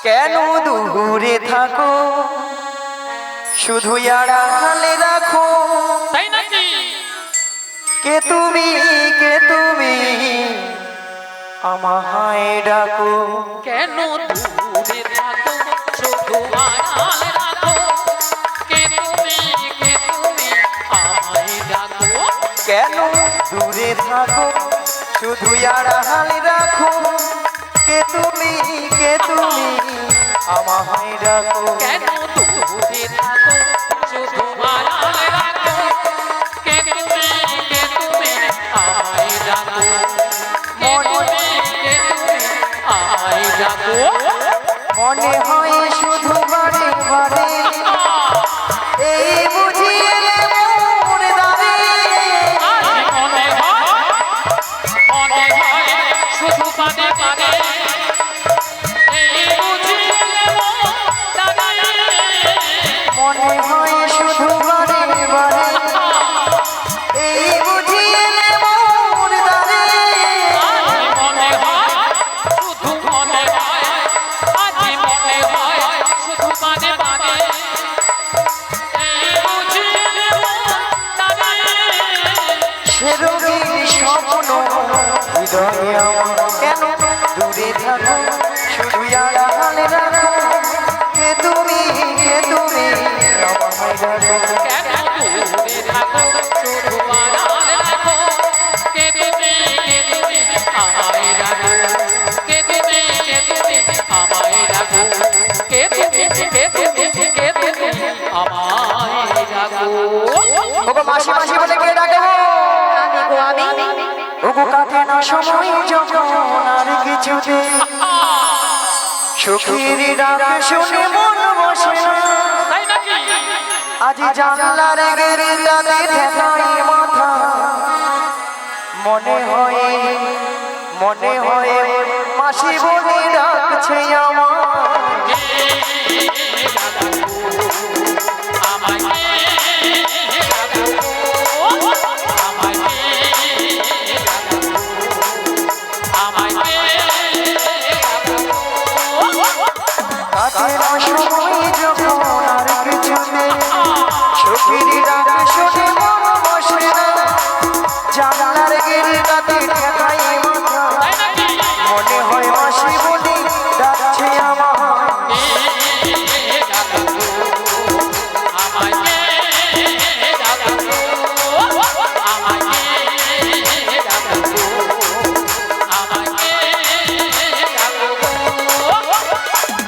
কেন দূরে থাকো শুধু আড়ালে রাখো তাই নাকি কে তুমি আমায় ডাকো কেন দূরে থাকো শুধু আড়ালে রাখো কে তুমি আমায় ডাকো কেন দূরে থাকো শুধু আড়ালে রাখো কে তুমি আমায় ডাকো কেন দূরে থাকো শুধু আড়ালে রাখো কে তুমি আমায় ডাকো আমায় ডাকো মনে হয় শুধু বারে বারে এই বুঝি এলে মোর দ্বারে মনে হয় শুধু পাদে পাদে এই বুঝি মনে হয় শুধু বারে বারে এই বুঝি এলে মোর দ্বারে মনে হয় শুধু মনে হয় আজি মনে হয় শুধু পাদে পাদে এই বুঝি সেরকম স্বপ্ন হৃদয়ে আমার কেন দূরে থাকো শুধু আড়ালে রাখো কে তুমি আমায় ডাকো কেন দূরে থাকো শুধু আড়ালে রাখো কে তুমি আমায় ডাকো কে তুমি আমায় ডাকো কে তুমি আমায় ডাকো ওগো মাসি বলে কে ডাকে ওগো কাটে না সময় যখন আর কিছুতে সুখীর ডাক শুনে মন বসে না তাই নাকি আজি জানলার গেরিলাতে ঠেকাই মাথা মনে হয় মাসি বলে ডাকছে আমার কাটে না সময় যখন আর কিছুতে সুখীর ডাক শুনে মন বসে না জানলার গেরিলাতে ঠেকাই মাথা মনে হয় মাসি বলে ডাকছে আমার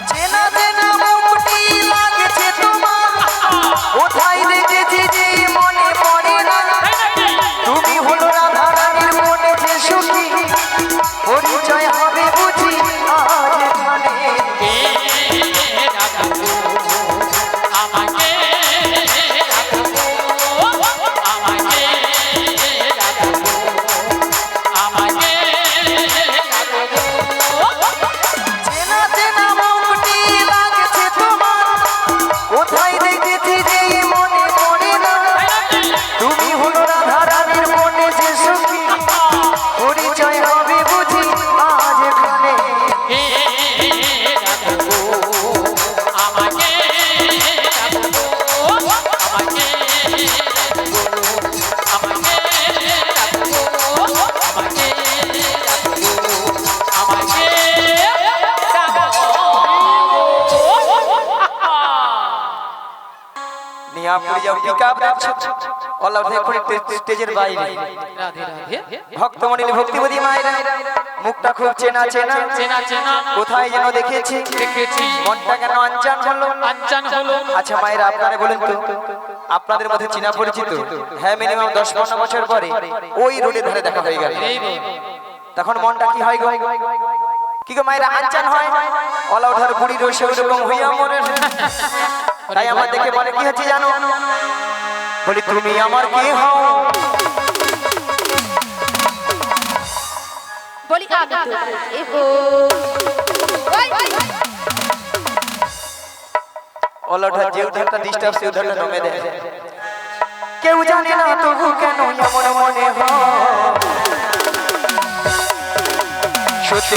চেনা চেনা মুখটি লাগছে তোমার কোথায় দেখেছি যে মনে পড়ে না তুমি হলো রাধা রানীর মনে যে সুখী পরিচয় হবে বুঝি আজ এখানে চেনা চেনা মুখটি লাগছে তোমার কোথায় দেখেছি যে মনে পড়ে না তুমি হলো রাধা রানীর মনে যে সুখী পরিচয় হবে বুঝি আজ এখানে নিয়াপুরি যাও পিকআপ রাখছো অল্লাহ দেখুন স্টেজের বাইরে ভক্তমণি ভক্তিবতী মায়েরা মুখটা খুব চেনা কোথায় যেন দেখেছি মনটা কেন আনচান হলো আচ্ছা মায়েরা আপনারা বলেন তো আপনাদের মধ্যে চেনা পরিচিত হ্যাঁ মিনিমাম 10-15 বছর পরে ওই রোডে ধারে দেখা হয়ে গেল তখন মনটা কি হয় গো কি গো মায়েরা আনচান হয় অলা ওঠার বুড়ি রয়েছে ওরকম হইয়া মরে তাই আমার দেখে বলে কি হচ্ছে জানো বলি তুমি আমার কে হও বলি আমি তো এগো অলা ওঠার যে উধারটা ডিস্টার্ব সে উধারটা নমে দেয় কেউ জানে না তবু কেন এমন মনে হয় সত্যি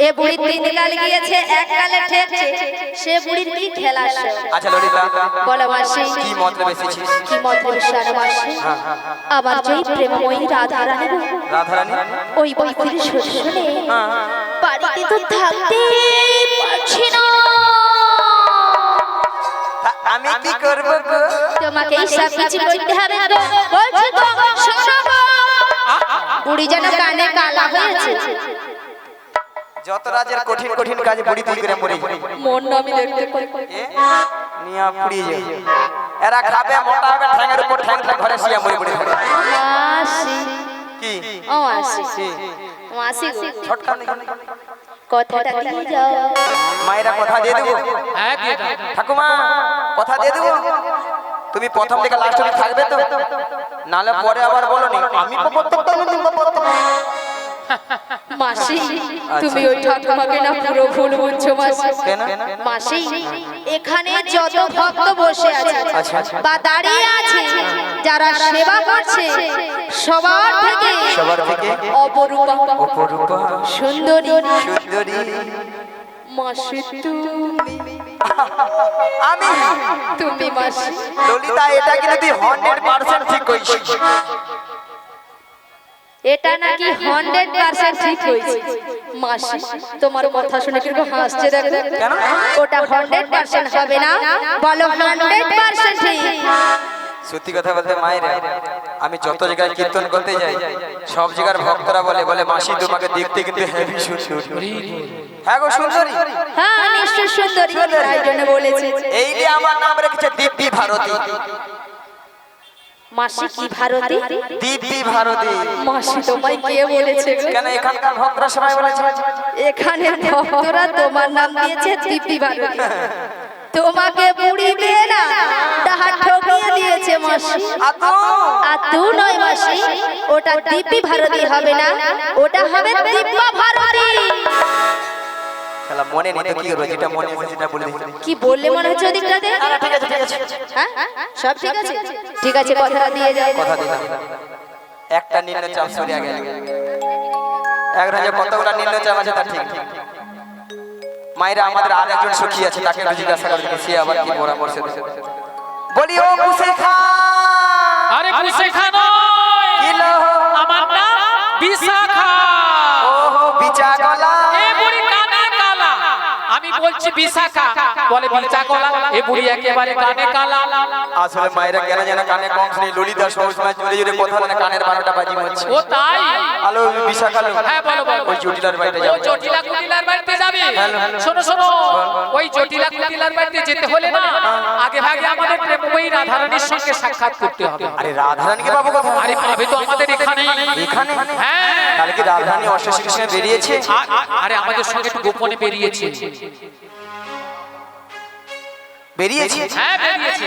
এ বুড়ি তিন গাল গিয়েছে এক গালে ঠেকছে সে বুড়ির কি খেলা সে আচ্ছা ললিতা বলো মাসি কি মতলব এসেছিস? কি মতলব সারা মাসি আমার যেই প্রেমময়ী রাধা রানী রাধারানী ওই বৈকুণ্ঠ শুনে বাড়িতে তো থাকতে পারছি না আমি কি করব গো? তোমাকে এই সব কিছু করতে হবে তো বলছি তো শোনো গো। বুড়ি যেন কানে কালা হয়েছে যত রাজের কঠিন কঠিন কাজ বুড়ি তুই করে মরে মন আমি দেখতে পাই নিয়া পুড়িয়ে যায় এরা খাবে মোটা হবে ঠ্যাঙের উপর ঠ্যাং ঠ্যাং ঘরে শুয়ে মরে মরে খাবে মাসি কি ও মাসি মাসি ছটকা কথাটা দিয়ে যাও মায়েরা কথা দিয়ে দেবো হ্যাঁ দিয়ে দাও ঠাকুমা কথা দিয়ে দেবো তুমি প্রথম থেকে লাস্ট অবধি থাকবে তো নালে পরে আবার বলো নি আমি মাসি তুমি ওই ঠাকুমাকে না পুরো ভুল বুঝছো মাসি কেন? মাসি এখানে যত ভক্ত বসে আছে আচ্ছা, আচ্ছা। বা দাঁড়িয়ে আছে যারা সেবা করছে সবার থেকে অপরূপা অপরূপা সুন্দরী সুন্দরী মাসি আমি তুমি মাসি ললিতা এটা কিন্তু তুই 100% ঠিক কইছিস এটা নাকি 100% ঠিক হয়েছে মাসি তোমার কথা শুনে কিরকম হাসছে দেখো কেন? ওটা 100% হবে না বলো 100% ঠিক সত্যি কথা বলতে মায়ের আমি যত জায়গায় কীর্তন করতে যাই সব জায়গার ভক্তরা বলে বলে মাসি তোমাকে দেখতে কিন্তু হেভি সুন্দরী হ্যাঁ গো সুন্দরী হ্যাঁ নিশ্চয় সুন্দরী তাই জন্য বলেছে এই যে আমার নাম রেখেছে দিব্যি ভারতী মাসি কি ভারতী দিব্যি ভারতী মাসি তোমায় কে বলেছে গো? কেন এখানকার ভক্তরা সবাই বলেছে এখানে ভক্তরা তোমার নাম দিয়েছে দিব্যি ভারতী তোমাকে বুড়ি দিয়ে না ডাহা ঠকিয়ে দিয়েছে মাসি আতু নয় মাসি ওটা দিব্যি ভারতী হবে না ওটা হবে দিব্যা ভারতী শালা মনে নেই তো কি করব যেটা মনে আছে সেটা বলে দিই কি বললে মনে হচ্ছে ওদিকটাতে ঠিক আছে ঠিক আছে হ্যাঁ সব ঠিক আছে ঠিক আছে কথাটা দিয়ে যাও কথা দিলাম একটা নিম্ন চাপ সরিয়া গেল এক রাজ্যে কতগুলা নিম্ন চাপ আছে তা ঠিক মায়েরা আমাদের আর একজন সখী আছে তাকে জিজ্ঞাসা করে সে আবার কি পরামর্শ দেয় বলি ও মুসেখা আরে বুঝেখা নয় কিলো আমার নাম বিশাখা ওহো বিচা গলা এ বুড়ি কানে কালা আমি বলছি বিশাখা বলে বিচা গলা এ বুড়ি একেবারে কানে কালা আসলে মায়েরা কেন যেন কানে কম শুনি ললিতা সবসময় জোরে জোরে কথা বলে কানের 12টা বাজি হচ্ছে ও তাই হ্যালো বিশাখা হ্যাঁ বলো বলো ওই জটিলার বাড়িতে ওই যাও জটিলা কুটিলার বাড়িতে যাবে শোনো শোনো ওই জটিলা কুটিলার বাড়িতে যেতে হলে না আগে ভাগে আমাদের প্রেমময়ী রাধারানীর সঙ্গে সাক্ষাৎ করতে হবে আরে রাধারানীকে পাবো কথা আরে পাবে তো আমাদের এখানে এখানে হ্যাঁ তাহলে কি রাধারানী অশ্বী কৃষ্ণ বেরিয়েছে আরে আমাদের সঙ্গে একটু গোপনে বেরিয়েছে বেরিয়েছে হ্যাঁ বেরিয়েছে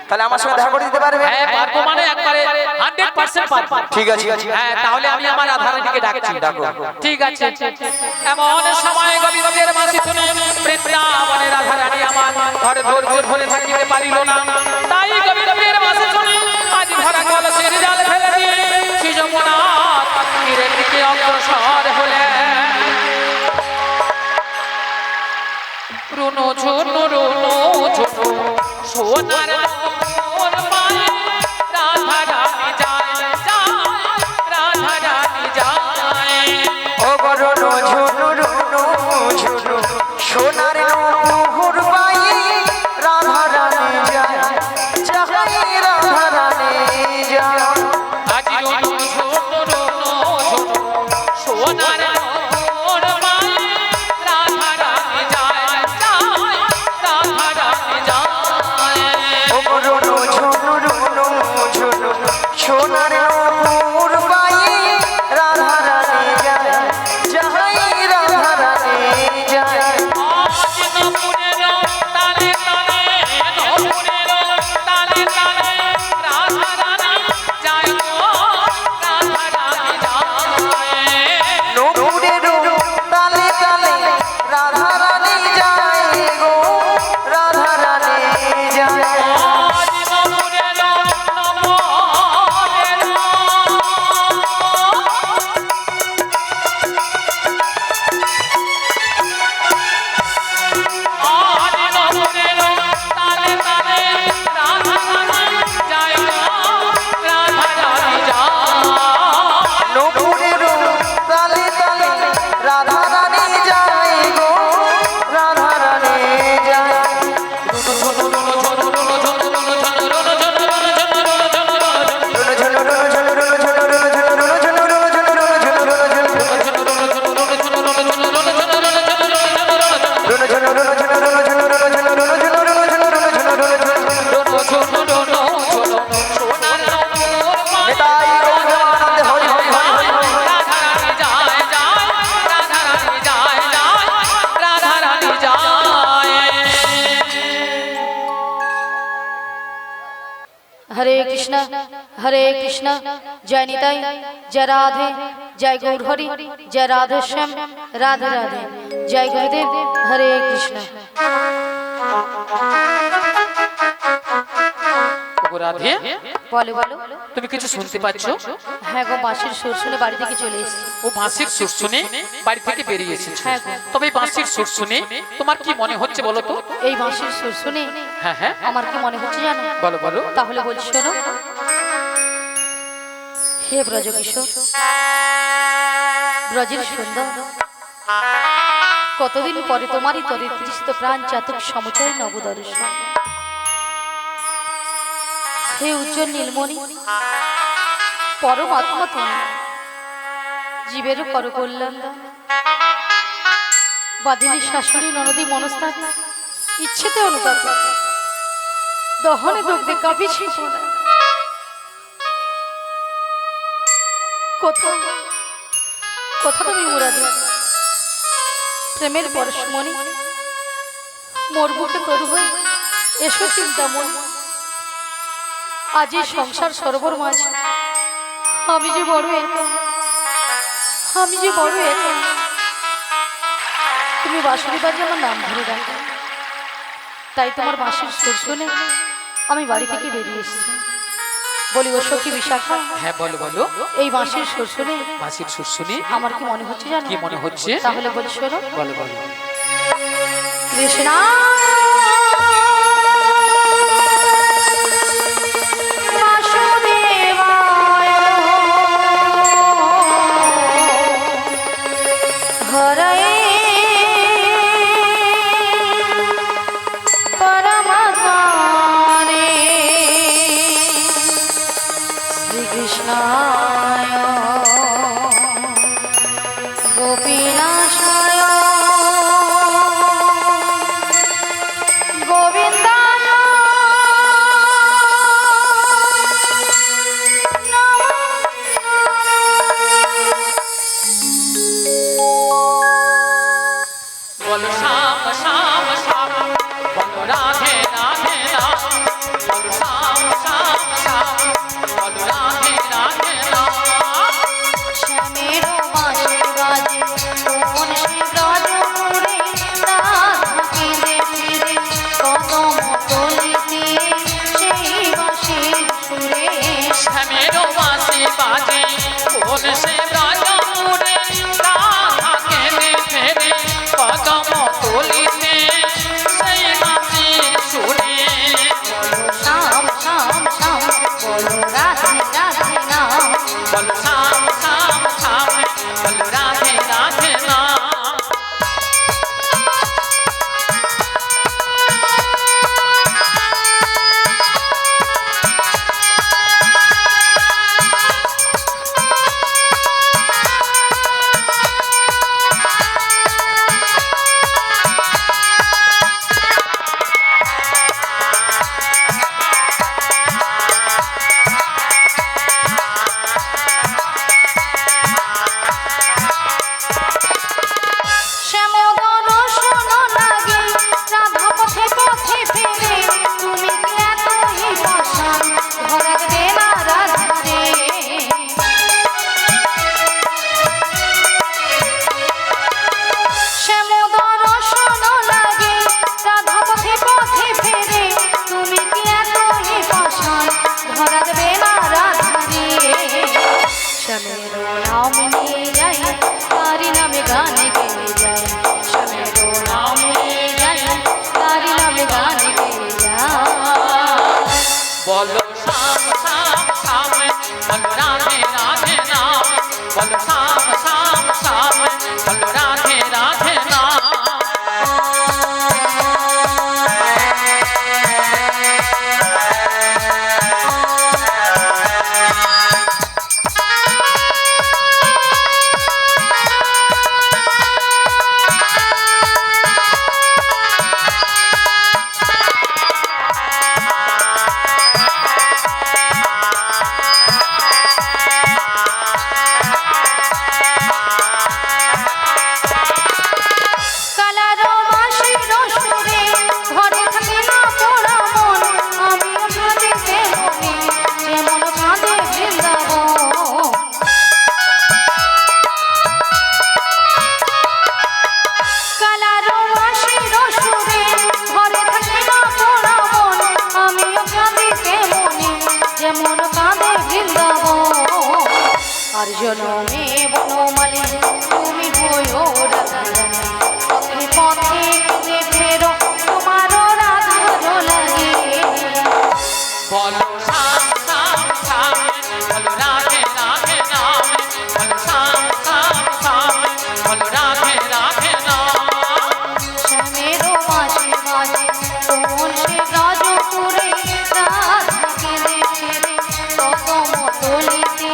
তাহলে আমার সঙ্গে দেখা করে দিতে পারবে হ্যাঁ পারবো মানে একবারে 100% পারবো ঠিক আছে হ্যাঁ তাহলে আমি আমার রাধারানীকে ডাকছি ডাকো। ঠিক আছে এমন সময় গভীরের মাসি শুনে বৃন্দাবনের রাধারানী আমার ঘরে ধৈর্য ধরে থাকিতে পারিল না তাই গভীরের মাসি শুনে আজ ভরা কলসের জাল ফেলে দিয়ে শ্রী যমুনার তীরের দিকে অগ্রসর হলেন রুনো ঝুনো সোনার মোর মায়ে রাধা রানী যায় রাধা রানী যায় ও গরুনো ঝুনু রুনু ঝুনু সোনার নুপুর বাই রাধা রানী যায় যাহাই রাধা রানী যায় আজ রুনো ঝুনো সোনার মোর মায়ে রাধা রানী যায় রাধা রানী যায় ও গরুনো ঝুনু রুনু ঝুনু সোনার নুপুর বাই রাধা রানী যায় যাহাই রাধা রানী যায় আজ নপুরে নিতাই গৌর প্রেমানন্দে হরি হরি হরি হরি হরি। हरे कृष्णा जय निताई जय राधे जय गौर हरि जय राधे श्याम राधे राधे जय गुरुदेव हरे कृष्णा। রাধে বলো বলো তুমি কিছু শুনতে পাচ্ছ? হ্যাঁ গো, বাঁশির সুর শুনে বাড়ি থেকে চলে এসেছি। ও বাঁশির সুর শুনে বাড়ি থেকে বেরিয়ে এসেছে। হ্যাঁ গো। তবে এই বাঁশির সুর শুনে তোমার কি মনে হচ্ছে বলো তো? এই বাঁশির সুর শুনে হ্যাঁ হ্যাঁ আমার কি মনে হচ্ছে জানো? বলো বলো। তাহলে বলছি শোনো। হে ব্রজ কিশোর, ব্রজের সুন্দর, কতদিন পরে তোমারই তরে তৃষ্ণ প্রাণ চাতক সমুচয় নবদর্শন। হে উজ্জ্বল নীলমণি, পরমাত্মা তুমি, জীবেরও করো কল্যাণ। বাদিনী শাশুড়ি ননদী মনস্তাপ ইচ্ছেতে অনুতাপ, দহনে দগ্ধে কাঁপিছি কোথায় কোথা তুমি মুরাদি প্রেমের পরশমণি, মোর বুকে তরু হয়ে এসো চিন্তামণি। আজ এই সংসার সরোবর মাঝে আমি যে বড় একা, আমি যে বড় একা। তুমি বাঁশুরি বাজে আমার নাম ধরে ডাকো, তাই তোমার বাঁশির সুর শুনে আমি বাড়ি থেকে বেরিয়ে এসেছি। বলি ও সখী বিশাখা, হ্যাঁ বলো বলো। এই বাঁশির সুর শুনে বাঁশির সুর শুনে আমার কি মনে হচ্ছে জানো? কি মনে হচ্ছে? তাহলে বলি শোনো। বলো বলো। কৃষ্ণ বলো শ্যাম শ্যাম শ্যাম, বলো রাধে রাধে রাম। বলো শ্যাম শ্যাম শ্যাম, বলো রাধে রাধে রাম। শ্যামের বাঁশি বাজে কোন সে ব্রজপুরে, রাধা কেঁদে ফিরে কদম তলিতে সেই বাঁশির সুরে। শ্যামের বাঁশি বাজে কোন সে ব্রজপুরে, রাধা কেঁদে ফেরে কদম তলিতে সেই বাঁশির সুরে। শ্যাম শ্যাম শ্যাম বলো রাধে রাধে নাম। বলো শ্যাম শ্যাম শ্যাম, বলো রাধে রাধে রাম। বলো শ্যাম শ্যাম শ্যাম, বলো রাধে রাধে রাম। বলো শ্যাম শ্যাম শ্যাম, বলো রাধে রাধে রাম। জনমে বনমালী তুমি হইও রাধারানী পথে পথে ঘুরে ফেরো তোমারও রাধার লাগে বলো শাম শাম শাম বলো রাধে রাধে নাম বলো শাম শাম শাম বলো রাধে রাধে নাম শ্যামেরও মাঝে মাঝে কোমল সে রাজপুরে রাধাকে দেখে রে কত মতলিতে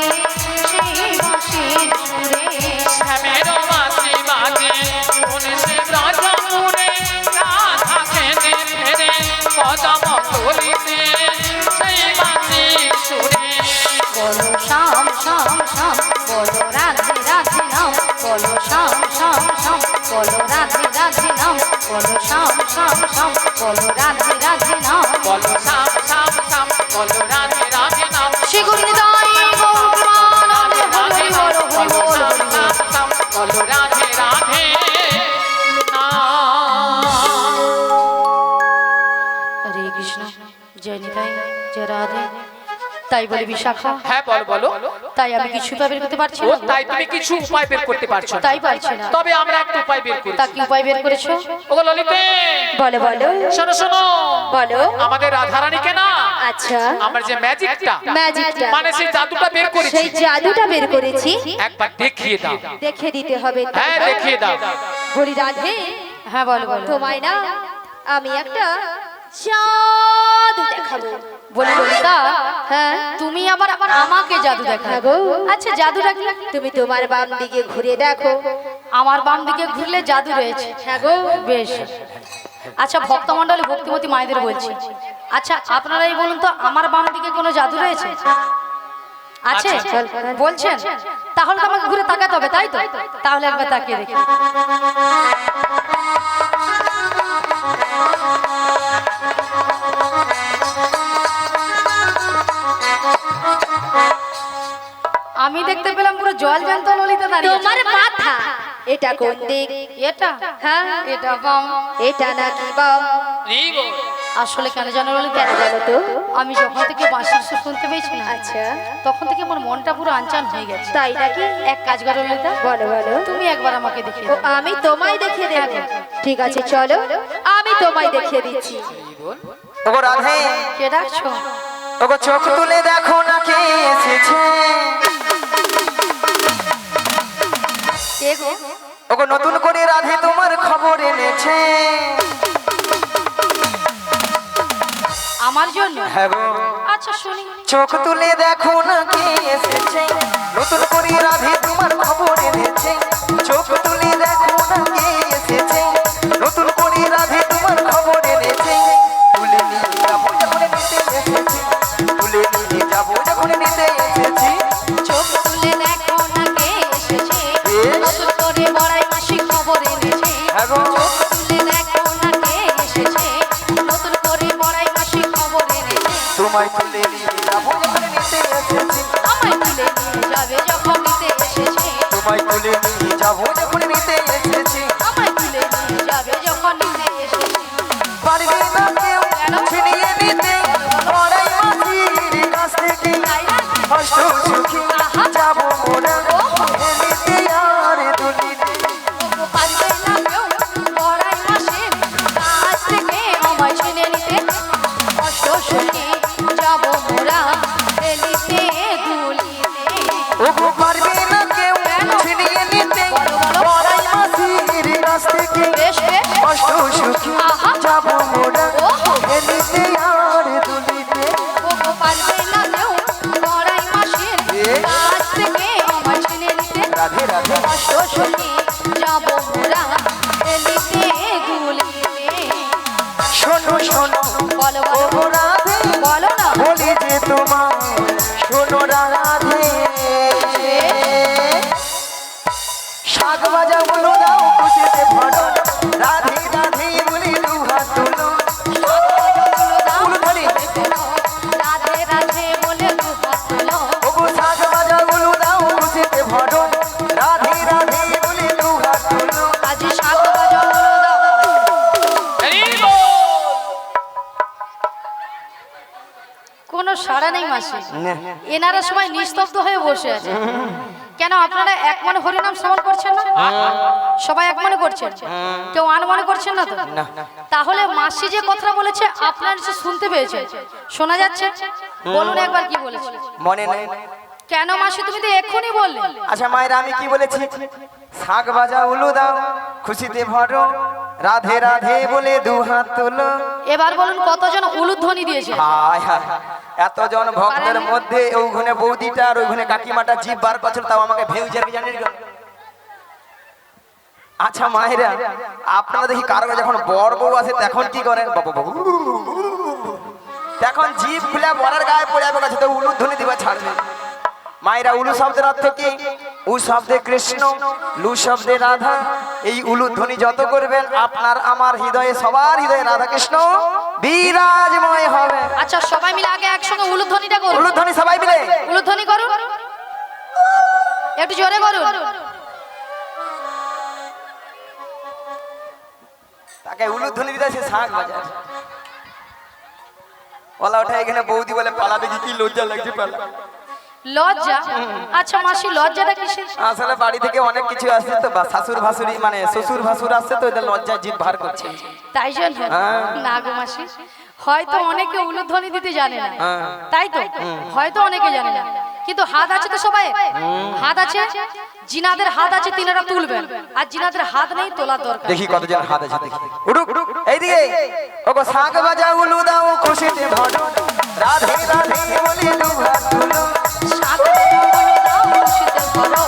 সেই বাঁশির সুরে শ্যামেরও বাঁশি বাজে কোন সে ব্রজমুনে রাধা খেলে ফেরে পদম তুলিতে সেই বাঁশি সুরে বলো শ্যাম শ্যাম শ্যাম বলো রাধে রাধে নাম বলো শ্যাম শ্যাম শ্যাম বলো রাধে রাধে নাম বলো শ্যাম শ্যাম শ্যাম বলো রাধে রাধে নাম বলো শাম শাম শাম বলো রাধে রাধে নাম শ্রী গুরুনিতাই গৌরমানন্দ হরি বল হরি বল হরি বল। বলো রাধে রাধে নাম হরে কৃষ্ণ জয় নিতাই জয় রাধে তাই বলে বিশাখা হ্যাঁ বলো বলো তাই আমি কিছু উপায় বের করতে পারছি ও না তাই তুমি কিছু উপায় বের করতে পারছো না তাই পারছি না তবে আমরা একটা উপায় বের করি তা কি উপায় বের করেছো ও ললিতে বলো বলো শোনো শোনো বলো আমাদের রাধারানীকে না আচ্ছা আমরা যে ম্যাজিকটা ম্যাজিকটা মানে সেই জাদুটা বের করেছি সেই জাদুটা বের করেছি একবার দেখিয়ে দাও দেখে দিতে হবে হ্যাঁ দেখিয়ে দাও বলি রাধে হ্যাঁ বলো বলো তোমায় না আমি একটা জাদু দেখাবো বলি ললিতা হ্যাঁ তুমি আবার আমাকে জাদু দেখাবো আচ্ছা জাদুটা কি তুমি তোমার বাম দিকে ঘুরে দেখো আমার বাম দিকে ঘুরলে জাদু রয়েছে হ্যাঁ গো বেশ আচ্ছা ভক্তমণ্ডলী ভক্তিমতী মায়েদের বলছি আচ্ছা আপনারাই বলুন তো আমার বাম দিকে কোনো জাদু রয়েছে আছে বলছেন তাহলে তো আমাকে ঘুরে তাকাতে হবে তাই তো তাহলে একবার তাকিয়ে দেখি আমি দেখতে পেলাম পুরো জল জ্যান্ত ললিতা দাঁড়িয়ে তোমার মাথা এটা কোন দিক এটা হ্যাঁ এটা বাম এটা নাকি বাম আসলে কেন জানো ললিতা কেন জানো তো আমি যখন থেকে বাঁশির সুর শুনতে পেয়েছি না আচ্ছা তখন থেকে আমার মনটা পুরো আনচান হয়ে গেছে তাই নাকি এক কাজ করো ললিতা বলো বলো তুমি একবার আমাকে দেখিয়ে দাও আমি তোমায় দেখিয়ে দেব ঠিক আছে চলো আমি তোমায় দেখিয়ে দিচ্ছি ওগো রাধে কে ডাকছো ওগো চোখ তুলে দেখো না কে এসেছে কে গো ওগো নতুন করে রাধে তোমার খবর এনেছে আমার জন্য হ্যাঁ গো আচ্ছা শুনি চোখ তুলে দেখো না কে এসেছে নতুন করে রাধে তোমার খবর এনেছে চোখ তুলে দেখো না কে এসেছে নতুন করে রাধে তোমার খবর এনেছে তুলে নিয়ে যাবো যখন নিতে এসেছি তুলে নিয়ে যাবো যখন নিতে এসেছি চোখ তুলে দেখো না কে এসেছে নতুন করে বড়াই মাসি খবর এনেছে হ্যাঁ গো চোখ তুলে দেখো না কে এসেছে নতুন করে বড়াই মাসি খবর এনেছে তোমায় তুলে নিয়ে যাবো যখন নিতে এসেছি আমায় তুলে নিয়ে যাবে যখন নিতে এসেছে তোমায় তুলে নিয়ে যাবো যখন নিতে এসেছি আমায় তুলে নিয়ে যাবে যখন নিতে এসেছে পারবে না কেউ ছিনিয়ে নিতে বড়াই মাসির কাছ থেকে কষ্ট সুখী যাবো মোরা এমনিতে আর দুলিতে পারবে না কেউ বড়াই মাসির কাছ থেকে আমায় ছিনে নিতে কষ্ট সুখী যাব মোরা এলিতে দুলিতে ওগো পারবে না কেউ ছিনিয়ে নিতে বড়াই মাসির কাছ থেকে বেশ বেশ কষ্ট সুখী যাবো মোরা এমনিতে আর দুলিতে ওগো পারবে না কেউ বড়াই মাসির কাছ থেকে আমায় ছিনে নিতে রাধে রাধে কষ্ট সুখী যাব মোরা এলিতে দুলিতে শোনো শোনো বলো ওগো বলো রাধে বলো না বলি যে তোমার শোনো রাধে শাক ভাজা বলো দাও খুশিতে ভরো রাধে রাধে বলি দু হাত তুলো ফুল ধরি রাধে রাধে বলে দু হাত তোলো ওগো শাক ভাজা বলো দাও খুশিতে ভরো রাধে রাধে বলি দু হাত তুলো আজ শাক ভাজা বলো দাও কোনো সাড়া নেই মাসি এনারা সবাই নিস্তব্ধ হয়ে বসে আছে কেন আপনারা এক মনে হরিনাম শ্রবণ করছেন না? সবাই এক মনে করছেন, কেউ আন মনে করছেন না তো? তাহলে মাসি যে কথা বলেছে আপনারা যে শুনতে পেয়েছেন, শোনা যাচ্ছে? বলুন একবার কি বলেছে। মনে নেই। কেন মাসি, তুমি তো এক্ষুনি বললে। আচ্ছা মায়েরা, আমি কি বলেছি? শাক ভাজা উলু দাও, খুশিতে ভরো, রাধে রাধে বলে দু হাত তোলো। এবার বলুন কতজন উলুধ্বনি দিয়েছে? হায় হায়, এতজন ভক্তের মধ্যে ওইখানে বৌদিটা আর ওইখানে কাকিমাটা জিভ বার করছিল, তাও আমাকে ভেউ জানি জানি। আচ্ছা মায়েরা, আপনারা দেখি কারো যখন বর বউ আসে তখন কি করেন? তখন জিভ খুলে বরের গায়ে পড়ে যাবে, কাছে তো উলুধ্বনি দিবা ছাড়বে। মায়েরা, উলু শব্দের অর্থ কি? উ শব্দে কৃষ্ণ, লু শব্দে রাধা। এই উলুধ্বনি যত করবেন আপনার আমার হৃদয়ে, সবার হৃদয়ে রাধা কৃষ্ণ বিরাজময় হবে। আচ্ছা সবাই মিলে আগে একসঙ্গে উলুধ্বনিটা করুন। উলুধ্বনি সবাই মিলে উলুধ্বনি করুন, একটু জোরে করুন। তাকে উলুধ্বনি দিতে সে শাঁখ বাজায়। ওলা ওঠে এখানে বৌদি বলে পালাবে কি লজ্জা লাগছে পালা। লজ্জা? আচ্ছা মাসি, লজ্জাটা কিসের? আসলে বাড়ি থেকে অনেক কিছু আসছে তো, শাশুর ভাসুরি মানে শ্বশুর ভাসুর আসছে তো, এদের লজ্জায় জিভ ভার করছে। তাই জন্য না গো মাসি, হয়তো অনেকে উলুধ্বনি দিতে জানে না, তাই তো হয়তো অনেকে জানে না, কিন্তু হাত আছে তো সবাই, হাত আছে। জিনাদের হাত আছে তিনারা তুলবেন, আর জিনাদের হাত নেই, তোলার দরকার। দেখি কতজন হাত আছে দেখি। উড়ুক এইদিকে, ওগো শাঁখ বাজা উলু দাও, খুশিতে ভরো, রাধে রাধে বলে দু হাত তুলো। শাঁখ বাজা উলু দাও, খুশিতে ভরো,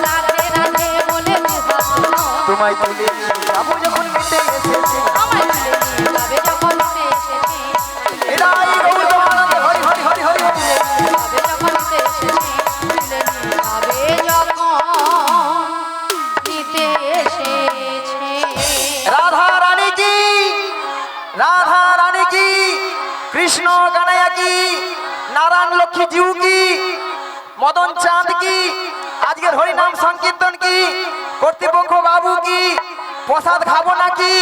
রাধে রাধে বলে দু হাত তুলো। তোমায় তুলে যাবো যখন মিটে এসেছে, আমায় তুলে নিয়ে যাবে যখন উঠে এসেছি, এরাই গৌর আনন্দে হরি হরি হরি হরি হরি। যাবে যখন উঠে এসেছি, তুলে নিয়ে যাবে যখন নিতে এসেছে। রাধা রানী কি, রাধা রানী কি, কৃষ্ণ কানাইয়া কি, নারায়ণ লক্ষ্মী জিউ কি, মদন চাঁদ কি, আজকের হরিনাম সংকীর্তন কি, কর্তৃপক্ষ বাবু কি, প্রসাদ খাবো নাকি?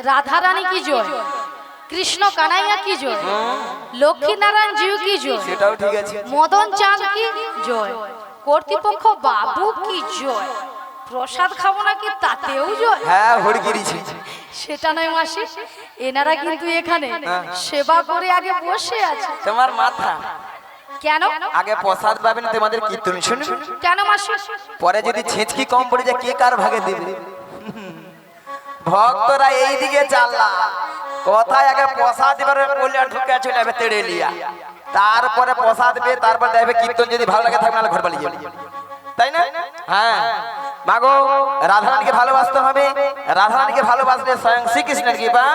রাধা রানী কি জয়, কৃষ্ণ কানাইয়া কি জয়, লক্ষ্মী নারায়ণ জিউ কি জয়, সেটাও ঠিক আছে। মদন চাঁদ কি জয়, কর্তৃপক্ষ বাবু কি জয়, প্রসাদ খাবো নাকি তাতেও জয়। হ্যাঁ হরিগিরিছি। সেটা নয় মাসি, এনারা কিন্তু এখানে সেবা করে আগে বসে আছে। তোমার মাথা কেন? আগে প্রসাদ পাবেন, তোমাদের কীর্তন শুনবে। কেন মাসি? পরে যদি ছেঁচকি কম পড়ে যায় কে কার ভাগে দেবে? ভক্তরা এই দিকে চাল্লা কথায় আগে প্রসাদ এবারে কলিয়া ঢুকে চলে যাবে তেড়েলিয়া, তারপরে প্রসাদ পেয়ে তারপর দেবে কীর্তন। যদি ভালো লাগে থাকবে, নাহলে ঘর পালিয়ে যাবে, তাই না? হ্যাঁ মাগো, রাধারানীকে ভালোবাসতে হবে, রাধারানীকে ভালোবাসলে স্বয়ং শ্রীকৃষ্ণের কৃপা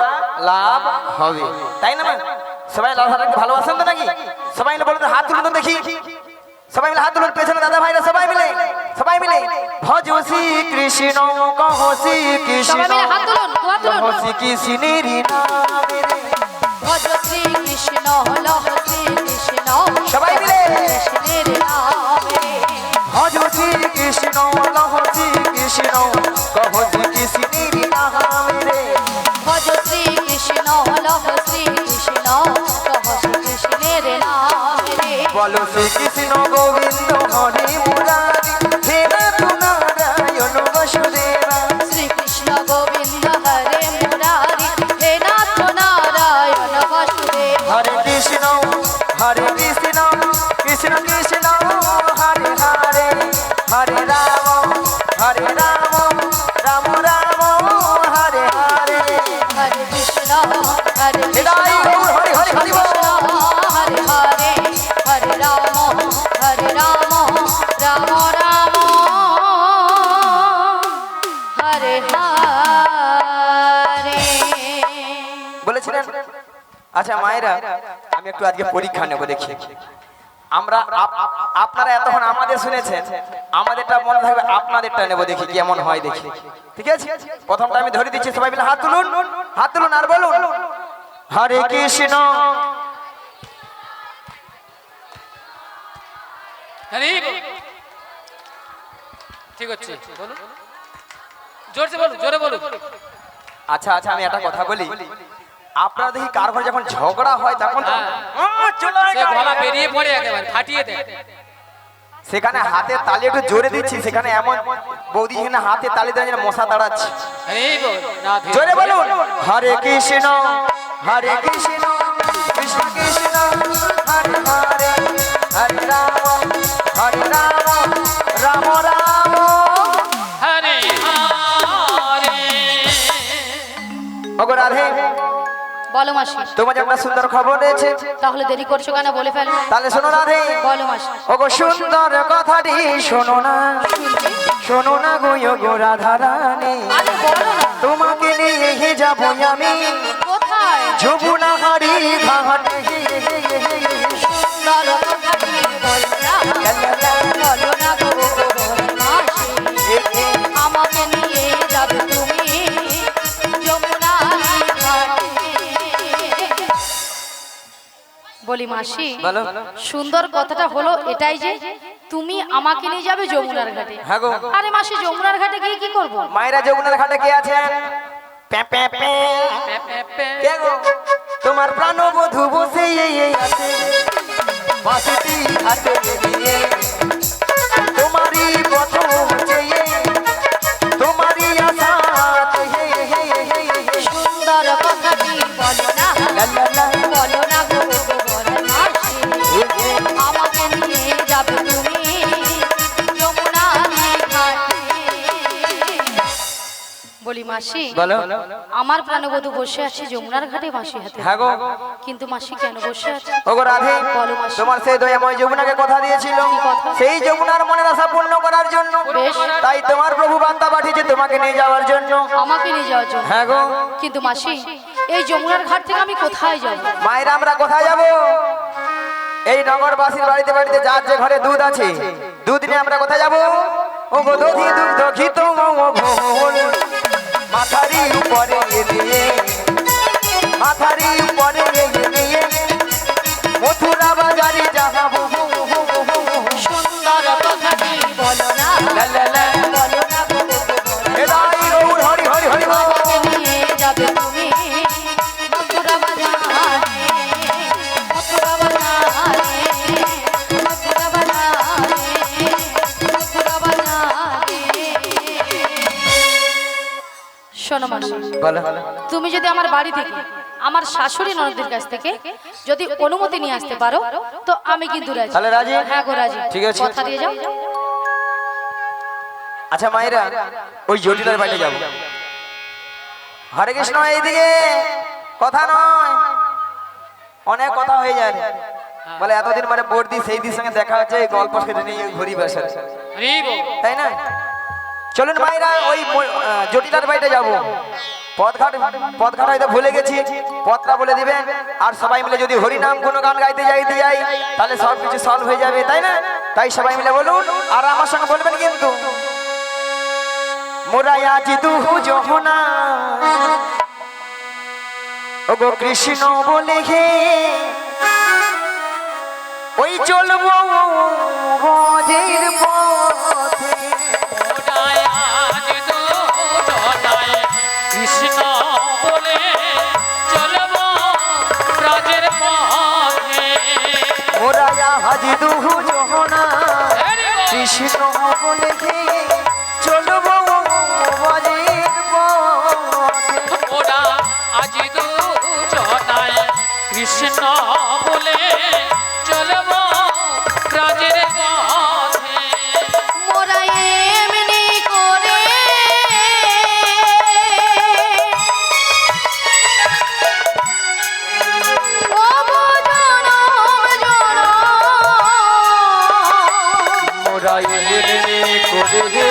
লাভ হবে, তাই না? সবাই রাধারানীকে ভালোবাসেন তো নাকি? সবাই মিলে বলুন, হাত তুলুন তো দেখি, সবাই মিলে হাত তুলুন, পেছনে দাদা ভাইরা সবাই মিলে, সবাই মিলে ভজ শ্রী কৃষ্ণ কহ শ্রী কৃষ্ণ, সবাই মিলে হাত তুলুন, হাত তুলুন। কহ শ্রী কৃষ্ণের নামে রে। ভজ শ্রী কৃষ্ণ, লহ শ্রী কৃষ্ণ, সবাই মিলে কৃষ্ণের নামে। ভজ শ্রী কৃষ্ণ লহ শ্রী কৃষ্ণ, কহ শ্রী কৃষ্ণের নামে রে। ভজ শ্রী কৃষ্ণ, লহ শ্রী কৃষ্ণ, কহ শ্রী কৃষ্ণের নামে। বলো শ্রী কৃষ্ণ গোবিন্দ হরে মুরারি, হে নাথ নারায়ণ বাসুদেবা। শ্রীকৃষ্ণ গোবিন্দ হরে মুরারি, হে নাথ নারায়ণ বাসুদেব। হরে কৃষ্ণ কৃষ্ণ কৃষ্ণ হরে হরে, হরে রাম রাম রাম হরে হরে। হরে কৃষ্ণ হরে হৃদয় গৌর হরি হরি হরি বল। হরে হরে, হরে রাম রাম রাম হরে হরে। বলেছিলেন। আচ্ছা মায়েরা, আমি একটু আজকে পরীক্ষা নেব, দেখি আমরা আপনারা এতক্ষণ আমাদের শুনেছেন, আমাদেরটা মনে থাকবে, আপনাদেরটা নেব, দেখি কেমন হয় দেখি, ঠিক আছে? প্রথমটা আমি ধরে দিচ্ছি, সবাই মিলে হাত তুলুন, হাত তুলুন আর বলুন হরে কৃষ্ণ। ঠিক আছে, বলুন জোরে বলুন, জোরে বলুন। আচ্ছা আচ্ছা, আমি একটা কথা বলি, আপনারা দেখি কার ঘরে যখন ঝগড়া হয় তখন তো, চলে আয় সে গায়ে। গলা বেরিয়ে পড়ে একেবারে ফাটিয়ে দেয়। সেখানে হাতে তালি একটু জোরে দিচ্ছি, সেখানে এমন বৌদি এখানে হাতে তালি দেয় যেন মশা দাঁড়াচ্ছে। এই বল, না ধীরে জোরে ধীরে। বলুন, হরে কৃষ্ণ হরে কৃষ্ণ কৃষ্ণ কৃষ্ণ হরে হরে, হরে রাম রাম রাম। হরে হরে। ওগো রাধে, বলো মাসি, তোমার যে একটা সুন্দর খবর রয়েছে, তাহলে দেরি করছো কেন, বলে ফেলো। তাহলে শোনো রাধে। বলো মাসি। ওগো সুন্দর কথাটি শোনো না, শোনো না গো গো রাধা রানী, আরে বলো না। তোমাকে নিয়ে যাবো আমি কোথায়? যমুনা হারি ঘাটে। সুন্দর কথাটি বলো না, বলো না গো মাসি, আমাকে নিয়ে যাবে তুমি যমুনার ঘাটে। বলি মাসি, বলো। সুন্দর কথাটা হলো এটাই যে তুমি আমাকে নিয়ে যাবে যমুনার ঘাটে। হ্যাঁ গো। আরে মাসি, যমুনার ঘাটে গিয়ে কি করব? মায়েরা যমুনার ঘাটে কে আছেন? প্যা প্যা প্যা। পে, পে, পে। কে গো? তোমার প্রাণবধূ বসে আছে বাঁশিটি হাতে নিয়ে, তোমারই প্রথম চেয়ে, তোমারই আশাতে। সুন্দর কথাটি বলো না, লা লা লা। বলো না গো মাসি, আমাকে নিয়ে যাবে তুমি যমুনার ঘাটে। বলি মাসি, বলো। আমার প্রাণবধূ বসে আছে যমুনার ঘাটে মাসি হাতে, হ্যাঁ গো। কিন্তু মাসি কেন বসে আছে? ওগো রাধে, বলো মাসি। তোমার সেই দয়াময় যমুনাকে কথা দিয়েছিল, কি কথা? সেই যমুনার মনের আশা পূর্ণ করার জন্য, বেশ। তাই তোমার প্রভু বার্তা পাঠিয়েছে তোমাকে নিয়ে যাওয়ার জন্য। আমাকে নিয়ে যাওয়ার জন্য? হ্যাঁ গো। কিন্তু মাসি, এই যমুনার ঘাট থেকে আমি কোথায় যাব? মায়েরা আমরা কোথায় যাব? এই নগরবাসীর বাড়িতে বাড়িতে যার যে ঘরে দুধ আছে, দুধ নিয়ে আমরা কোথায় যাব? ও গো দধি দুগ্ধ ঘিত ঘোল, মাথারি উপরে দিয়ে, মাথারি উপরে দিয়ে, মথুরা বাজারে যাবো। সুন্দর কথাটি বলো না, লা লা লা। বলো না গো এদাই গৌর হরি হরি হরি বল। আমাকে নিয়ে যাবে তুমি মথুরা বাজারে, মথুরা বাজারে, মথুরা বাজারে, মথুরা বাজারে। শোনো মাসি, বলো। তুমি যদি আমার বাড়ি থেকে, আমার শাশুড়ি ননদের কাছ থেকে যদি অনুমতি নিয়ে আসতে পারো, তো আমি কিন্তু রাজি। তাহলে রাজি? হ্যাঁ গো রাজি। ঠিক আছে। কথা দিয়ে যাও। আচ্ছা মায়েরা, ওই জটিলার বাড়িতে যাব। হরে কৃষ্ণ, এইদিকে কথা নয়, অনেক কথা হয়ে যায়। বলে এতদিন মানে বর্দি সেই দিন সঙ্গে দেখা হচ্ছে, এই গল্প সেটা নিয়ে ঘুরি বেসার, হরি বল। তাই না? চলুন মায়েরা, ওই জটিলার বাড়িতে যাব। পথঘাট হয়তো ভুলে গেছি, পথটা বলে দিবেন, আর সবাই মিলে যদি হরিনাম কোনো গান গাইতে যাই, তাহলে সব কিছু সলভ হয়ে যাবে, তাই না? তাই সবাই মিলে বলুন, আর আমার সঙ্গে বলবেন কিন্তু। মোরাই আজি দুহু যহনা, ওগো কৃষ্ণ বলে হে, ওই চলবো ব্রজের পথে। ওটায় আজ দুজনায় কৃষ্ণ বলে চলবো ব্রজের পথে। মোরাই আজি দুহু যহনা, হরি বল। কৃষ্ণ বলে হে, চলবো ব্রজের পথে। ওরা আজ দুজনায় কৃষ্ণ বলে চলবো ব্রজের পথে। মোরা এমনি করে ও জনম জনম মোরাই এমনি করে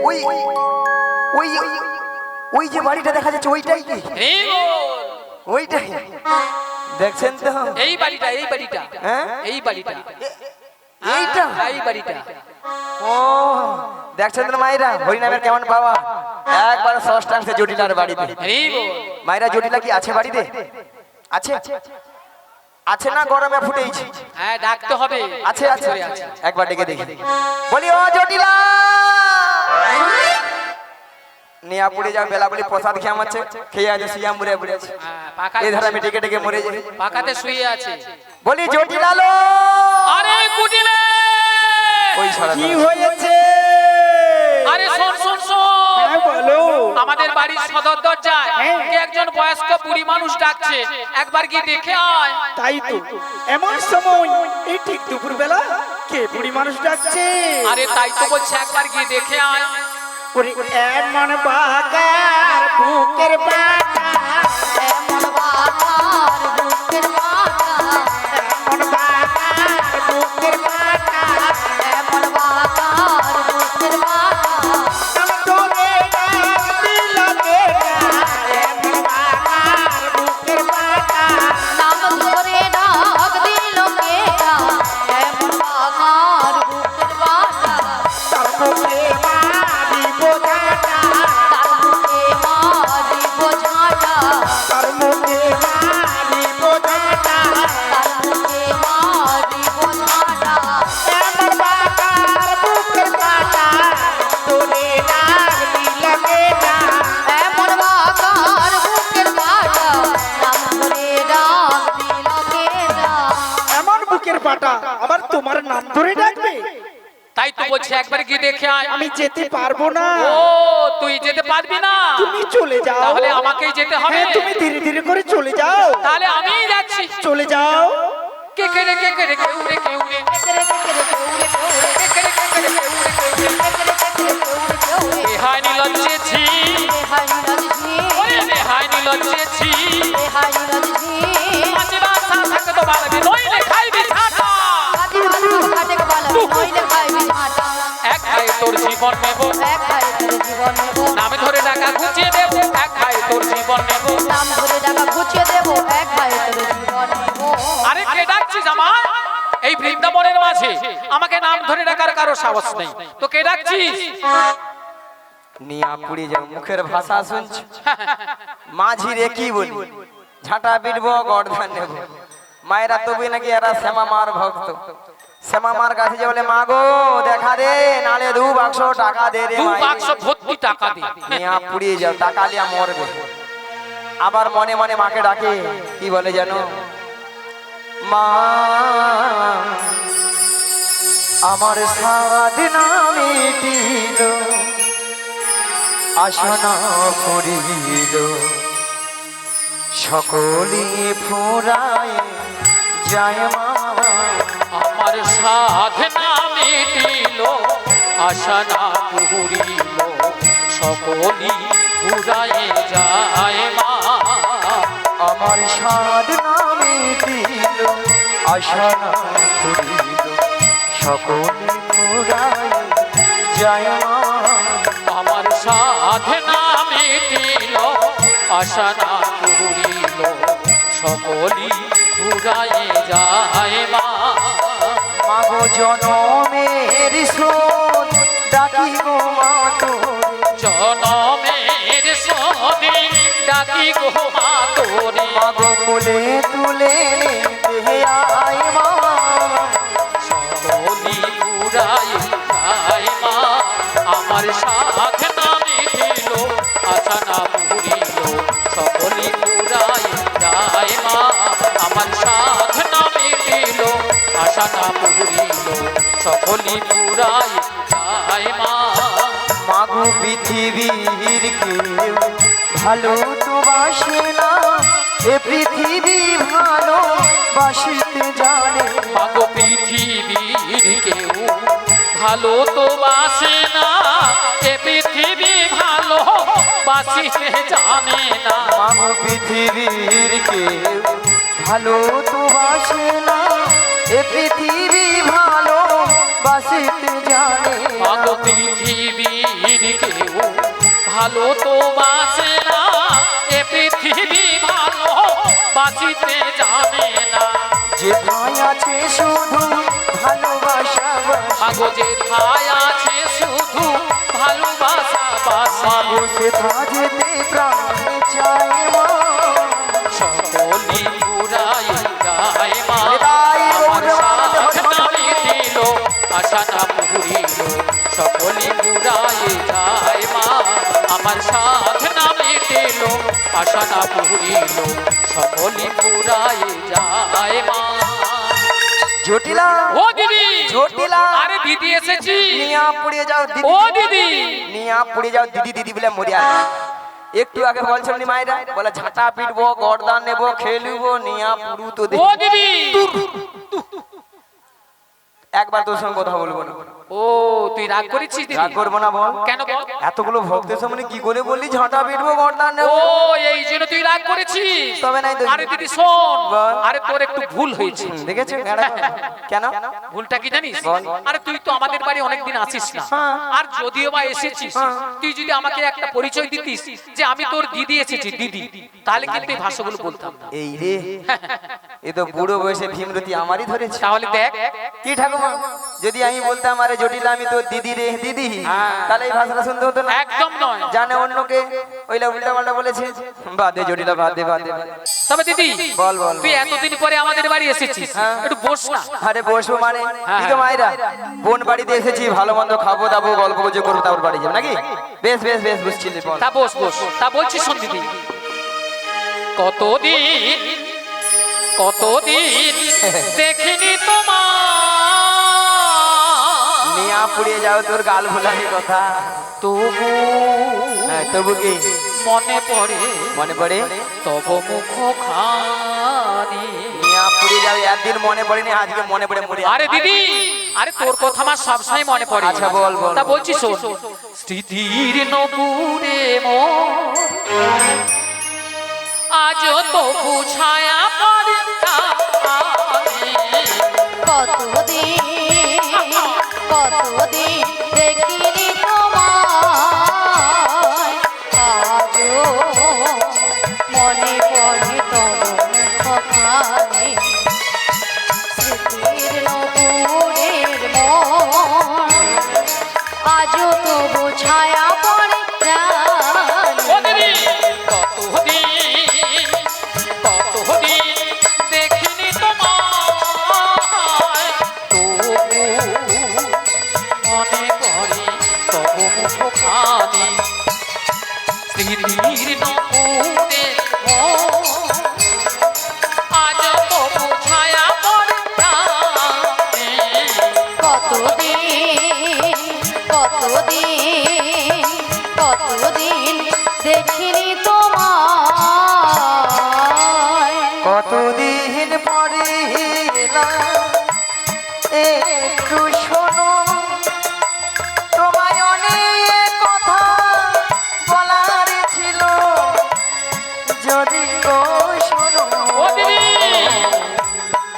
ওই ওই ওই যে বাড়িটা দেখা যাচ্ছে ওইটাই কি? এই বল। ওইটাই দেখছেন তো? এই বাড়িটা হ্যাঁ? এই বাড়িটা এইটা? এই বাড়িটা ও দেখছেন তো মায়েরা হরিনামের কেমন পাওয়া, একবার ষষ্ঠাংশে জটিলার বাড়িতে। এই বল। মায়েরা জটিলা কি আছে বাড়িতে? আছে আছে না গরমে ফুটেইছে? হ্যাঁ ডাকতে হবে। আছে আছে একবার ডেকে দেখি, বলি ও জটিলা নিয়া পুড়ে যাও, বেলা বলি প্রসাদ খেয়ে আমাচ্ছে, খেয়ে আছে সিয়া মুড়ে বুড়ে আছে, হ্যাঁ, পাকা এই ধারা আমি ডেকে ডেকে মরে যাই। পাকাতে শুয়ে আছে। বলি জটিলা লো, আরে কুটিলে ওই সারা কি হয়েছে? আরে শোন শোন শোন, হ্যাঁ বলো। আমাদের বাড়ির সদর দরজায় হ্যাঁ। কে একজন বয়স্ক বুড়ি মানুষ ডাকছে, একবার গিয়ে দেখে আয়। তাই তো, এমন সময় এই ঠিক দুপুর বেলা কে বুড়ি মানুষ ডাকছে? আরে তাই তো বলছে, একবার গিয়ে দেখে আয়। ওরে এমন বাগার বুকের বাটা, এমন বাহার বুকের বাটা, এমন বাগার বুকের বাটা, এমন বাহার বুকের বাটা, নাম ধরে ডাক দিল কে না? এমন বাগার বুকের বাটা, নাম ধরে ডাক দিল কেডা, এমন বাহার বুকের বাটা, তার মুখে মারি বোঝাটা, তার বুকে মারি বোঝাটা, তার মুখে মারি বোঝাটা, তার বুকে মারি বোঝাটা, এমন বাগার বুকের বাটা, তোরে ডাক দিল কে না? এমন বাহার বুকের বাটা, নাম ধরে ডাক দিল কেডা। এমন বুকের পাটা আবার তোমার নাম ধরে ডাকবে? তাই তো বলছে, একবার গিয়ে দেখে আয়। আমি যেতে পারবো না। ও তুই যেতে পারবি না? তুমি চলে যাও। তাহলে আমাকেই যেতে হবে। হ্যাঁ, তুমি ধীরে ধীরে করে চলে যাও। তাহলে আমিই যাচ্ছি। চলে যাও। কে কে রে কে কে রে কেউ রে কেউ রে কেকরে কেকরে কেউরে কেউরে, কে কে রে কে কে রে কেউ রে কেউ রে। কেকরে কেকরে কেউরে কেউরে, বেহাই নিলজ্জে ছি, রেহাই নিরজি, ওরে বেহাই নিলজ্জে ছি। রেহাই নিরজি, মাঝে বাসা থাকতো পারবি, নইলে খাইবি ঝাঁটা। কাজী ভালো খাটে বলা, নইলে খাইবি ঝাঁটা। এক খাই তোর জীবন নেব, এক খাই তোর জীবন নেব, নাম ধরে টাকা গুছিয়ে দেব। এক খাই তোর জীবন নেব। নাম ধরে টাকা গুছিয়ে দেবো, এক খাই তোর জীবন নেব। আরে কে ডাকছিস আমার? এই বৃন্দাবনের মাঝে আমাকে নাম ধরে ডাকার কারো সাহস নেই, তো কে ডাকছিস? নিয়া পুড়ে যাও, মুখের ভাষা শুনছ, মাঝি রে কি বলি, ঝাঁটা পিটবো গর্দান নেব। মায়েরা তবু নাকি এরা শ্যামা মার ভক্ত, শ্যামা মার কাছে যে বলে মা গো দেখা দে, নালে 2 বাক্স টাকা দে রে 2 মাই। বাক্স ভর্তি টাকা দে। নিয়া পুড়িয়ে যাও, টাকা লিয়া মরবে। আবার মনে মনে মাকে ডাকে, কি বলে জানো, মা আমার সারাদ না মিটিল, আশা না করিল, সকলি ফুরায় যায় মা। আমার সাধনা মিটিল, আশা না পুরিল, সকলি ফুরায়ে যায় মা। আমার সাধ না মিটিল, আশা না করিল, সকলি ফুরায় যায় মা। আমার সাধনা মিটিল, আশা না পুরিল, সকলি ফুরায়ে যায় মা। মাগো জনমের শোধ ডাকি গো মা তোরে, জনমের সদি ডাকি গো মা তোরে। মাগো কোলে তুলে নিতে আয় মা। সকলি পুরাই যায় মা। আমার সাধনা মিটিল, আশা না পুরিল, সকলি পুরাই যায় মা। আমার সাধনা মিটিল, আশা না পুরিল, সকলি পুরাই যায় মা। মাগো পৃথিবীর কেউ ভালো তো বাসে না, এ পৃথিবী ভালো বাসিতে জানে। মাগো পৃথিবীর কেউ ভালো তো বাসে না, এ পৃথিবী ভালো বাসিতে জানে না। মাগো পৃথিবীর কেউ ভালো তো বাসে না, এ পৃথিবী ভালো বাসিতে জানে। মাগো পৃথিবীর ভালো তো বাসে না এ পৃথিবী ভালো বাঁচিতে জানে না যে ঠাই আছে শুধু ভালোবাসা আগো যে ঠাই আছে শুধু ভালোবাসা বাসা বসে যেতে প্রাণ চায় মা সকলি পুরাই গায় মা তাই আমার ওরে সাথ নামি দিল আশা না পুরিল সকলি পুরাই যায় মা আমার সাথ নামি দিল আশা না পুরিল সকলি পুরাই যায় মা জটিলা ও দিদি জটিলা আরে দিদি এসেছি নিয়া পুড়িয়ে যাও দিদি ও দিদি নিয়া পুড়িয়ে যাও দিদি দিদি বলে মরিয়া একটু আগে বলছেন নি মায়েরা বলে ঝাঁটা পিটবো গর্দান নেবো খেলবো নিয়া পুরু তো ও দিদি একবার তোর সঙ্গে কথা বলবো না ও তুই রাগ করেছিস দিদি রাগ করবো না বল কেন বল এতগুলো ভক্তের সামনে কি করে বললি ঝাঁটা পিটবো গর্দান ও নেবো এই জন্য তুই রাগ করেছিস তবে নাই তো আরে দিদি শোন বল। আরে তোর একটু ভুল হয়েছে দেখেছো কেন ভুলটা কি জানিস বল। আরে তুই তো আমাদের বাড়ি অনেকদিন আসিস না হ্যাঁ। আর যদিও বা এসেছিস তুই যদি আমাকে একটা পরিচয় দিতিস যে আমি তোর দিদি এসেছি দিদি তাহলে কিন্তু এই ভাষাগুলো বলতাম না এই রে এ তো বুড়ো বয়সে ভীমরতি আমারই ধরেছে তাহলে দেখ কি ঠাকুমা যদি আমি বলতাম আরে জটিলা আমি তো দিদি রে দিদি তাহলে এই ভাষাটা শুনতে হতো না একদম নয় জানে অন্যকে ওইলা উল্টা পাল্টা বলেছে বাদে জটিলা বাদে বাদে তবে দিদি বল, বল, তুই এতদিন পরে আমাদের বাড়ি এসেছিস একটু বস না আরে বসবো মানে কি গো মায়েরা বোন বাড়িতে এসেছি ভালো মন্দ খাবো দাবো গল্প গুজব করবো তারপর বাড়ি যাবো নাকি বেশ বেশ বেশ বুঝছি বল তা বস বস তা বলছি শোন দিদি কতদিন কতদিন দেখিনি তোমার নিয়া পুড়িয়ে যাও তোর গাল ভুলানি কথা তবু হ্যাঁ তবু কি মনে পড়ে তব মুখ খানি নিয়া পুড়িয়ে যাও একদিন মনে পড়েনি আজকে মনে পড়ে মরে আরে দিদি আরে তোর কথা আমার সবসময় মনে পড়ে আচ্ছা, বল, বল, তা বল। বলছি শোন স্মৃতির নপুরে মোর আজ তো বুঝায়া পড়ে কতদিন কতদিন দেখিনি তোমায় আজও মনে পড়ে তোর মুখখানি স্মৃতির নপুরের মন আজও তবু ছায়া পড়ে ও দিদি কতদিন কতদিন দেখিনি তোমায় তবু মনে পড়ে তবু মুখখানি স্মৃতির নপুরে আজ তবু ছায়া পড়ে কতদিন কতদিন কতদিন দেখিনি তোমায় কতদিন পরে এলাম, একটু শোনো তোমায় অনেক কথা বলার ছিল যদি গো শোনো ও দিদি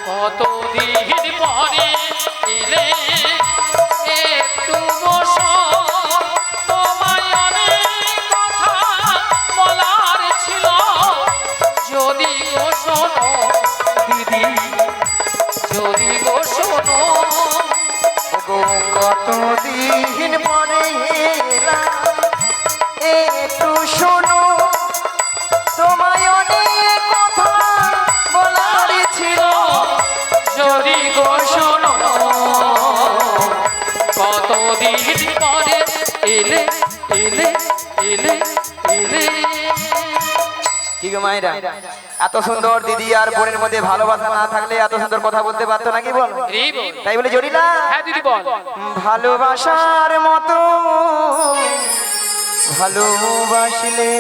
কতদিন পরে এলে একটু বসো তোমায় অনেক কথা বলার ছিল যদি গো শোনো দিদি যদি গো শোনো গো কতদিন পরে এলাম, একটু শোনো তোমায় অনেক কথা বলার ছিল যদি গো শোনো কতদিন পরে এলে এলে এলে এলে কি গো মায়েরা এত সুন্দর দিদি আর বোনের মধ্যে ভালোবাসা না থাকলে এত সুন্দর কথা বলতে পারতো নাকি বল এই বল। তাই বলে জটিলা হ্যাঁ দিদি বল ভালোবাসার মতো ভালোবাসলে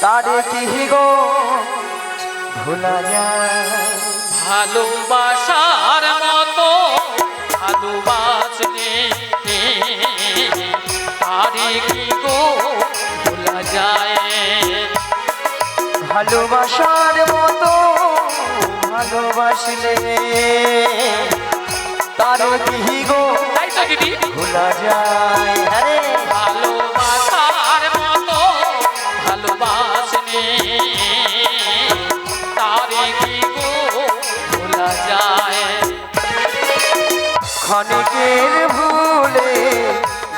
তারে কি গো ভোলা যায় ভালোবাসার মতো ভালোবাসলে তারে কি গো ভোলা যায় ভালোবাসার মতো ভালোবাসলে তারে কি গো তাই তো দিদি ভোলা যায় আরে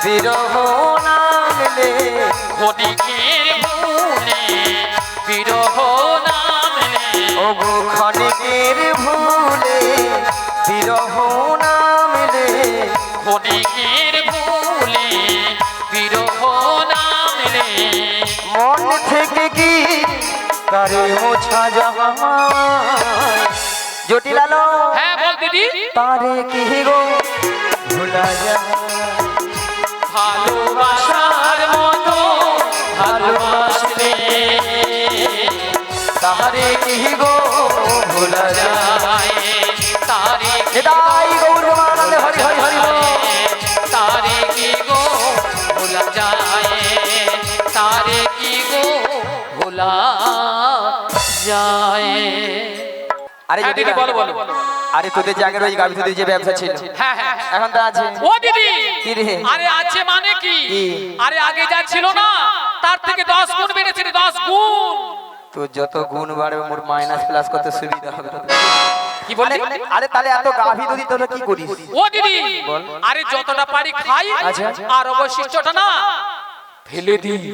বিরহ নামলে ক্ষণিকের ভুলে বিরহ নামলে ও গো ক্ষণিকের ভুলে বিরহ নামলে ক্ষণিকের ভুলে বিরহ নামলে মন থেকে কি তারে মোছা যায় জটিল আলো হ্যাঁ বল দিদি তারে কি গো ভোলা যায় ভালোবাসার মতো ভালোবাসলে তারে কি গো ভোলা যায় যায় তারে নিতাই গৌর প্রেমানন্দ হরি হরি হরি বল। তারে কি গো ভোলা যায় তারে কি গো ভোলা যায় আরে হ্যাঁ দিদি বলো বলো আরে তোদের জায়গায় ওই গাভী দুধের যে ব্যবসা ছিল হ্যাঁ হ্যাঁ এখন তো আছে ও দিদি কি রে? আরে আছে মানে কি কি? আরে আগে যা ছিল না তার থেকে 10 গুণ বেড়েছে 10 গুণ তো যত গুণ বাড়বে মোর মাইনাস প্লাস করতে সুবিধা হবে কি বললি আরে তাহলে এত গাভী দুধ তোরা কি করিস ও দিদি বল। আরে যতটা পারি খাই আচ্ছা। আর অবশিষ্টটা না ফেলে দিই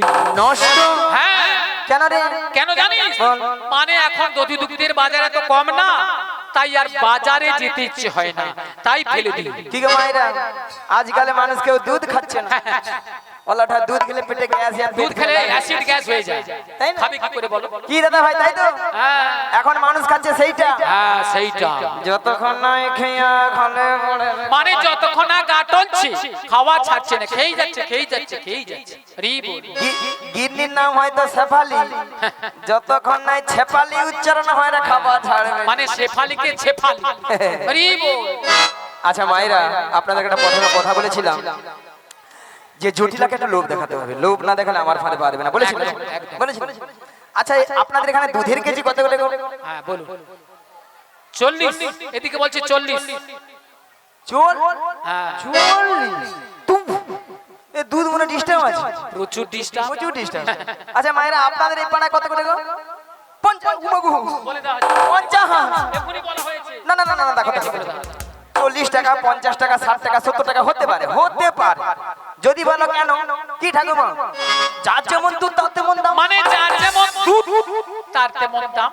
নষ্ট হ্যাঁ কেন রে কেন জানিস বল। মানে এখন দধি দুগ্ধের বাজার এত কম না তাই আর বাজারে যেতে ইচ্ছে হয় না তাই ফেলে দিই কি গো মায়েরা আজকালে মানুষ কেউ দুধ খাচ্ছে না ওলাটা দুধ খেলে পেটে গ্যাস দুধ খেলে অ্যাসিড গ্যাস হয়ে যায় তাই না? খাবি কি করে বলো কি দাদা ভাই তাই তো হ্যাঁ এখন মানুষ খাচ্ছে সেইটা হ্যাঁ সেইটা যতক্ষণ না খেয়া খালে পড়ে মানে যতক্ষণ না গা টলছে খাওয়া ছাড়ছে না খেয়েই যাচ্ছে খেয়েই যাচ্ছে খেয়েই যাচ্ছে রি বল। গিন্নির নাম হয়তো শেফালি যতক্ষণ নাই ছেপালি উচ্চারণ হয় না খাবার ছাড়বে মানে শেফালিকে ছেফালি রি বল। আচ্ছা মায়েরা আপনাদের একটা প্রথমে কথা বলেছিলাম যে জটিলাকে একটা লোভ দেখাতে হবে লোভ না দেখালে আমার ফাঁদে পারবে না বলেছিলাম একদম, একদম। বলেছিলাম আচ্ছা আপনাদের এখানে দুধের কেজি কত করে গো? হ্যাঁ বলুন 40 এদিকে বলছে 40 চল হ্যাঁ 40 তুম এ দুধ মনে ডিস্টার্ব আছে প্রচুর ডিস্টার্ব প্রচুর ডিস্টার্ব আচ্ছা মায়েরা আপনাদের এই পাড়ায় কত করে গো 50 উমাগু বলে দাও 50 এখনি বলা হয়েছে না না না না দেখো দেখো 40 টাকা 50 টাকা 60 টাকা 70 টাকা হতে পারে যদি বলো কেন কি ঠাকুমা যার যেমন দুধ তার তেমন দাম মানে যার যেমন দুধ তার তেমন দাম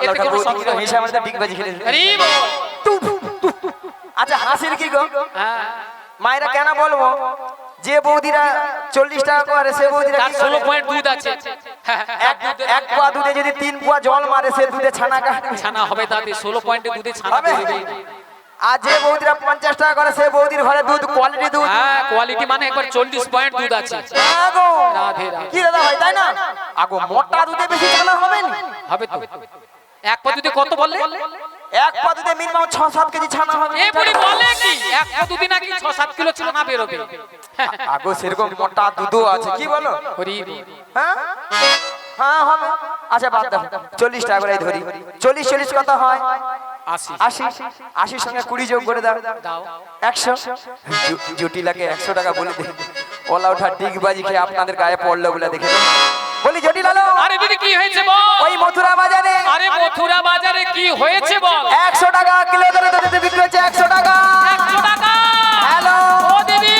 এতে কোনো সন্দেহ নেই। হিসাবে তো ডিগবাজি খেলে রি বল। আচ্ছা হাসির কি গো হ্যাঁ মায়েরা কেন বলবো যে বৌদিরা 40 টাকা করে সে বৌদিরা তার কি করে 16 পয়েন্ট দুধ আছে এক পোয়া দুধে যদি 3 পোয়া জল মারে সে দুধে ছানা কাটে ছানা হবে তাতে 16 পয়েন্টে দুধে ছানা হবে? বেরোবে আর যে বৌদিরা 50 টাকা করে সে বৌদির ঘরে দুধ কোয়ালিটি দুধ হ্যাঁ কোয়ালিটি মানে একবার 40 পয়েন্ট দুধ আছে আগো রাধে রাধে। কি দাদা ভাই তাই না আগো মোটা দুধে বেশি ছানা হবে না হবে তো এক পা দুধে কত বললে এক পা দুধে মিনিমাম 6-7 কেজি ছানা হবে এ বুড়ি বলে কি এক পা দুধে নাকি 6-7 কিলো ছিল না বেরোবে আগো সেরকম মোটা দুধও আছে কি বলো হরি বল। হ্যাঁ হ্যাঁ হবে আচ্ছা বাদ দাও 40 টাকা করে ধরি 40 কত হয় 80 সঙ্গে 20 যোগ করে দাও দাও 100 জটিলাকে 100 টাকা বলে দে ওলা ওঠা ডিগবাজি খেয়ে আপনাদের গায়ে পড়লো বলে দেখে দাও। বলি জটিল আলো আরে দিদি কি হয়েছে বল ওই মথুরা বাজারে আরে মথুরা বাজারে কি হয়েছে বল 100 টাকা কিলো ধরে দুধ বিক্রি হচ্ছে 100 টাকা 100 টাকা হ্যালো ও দিদি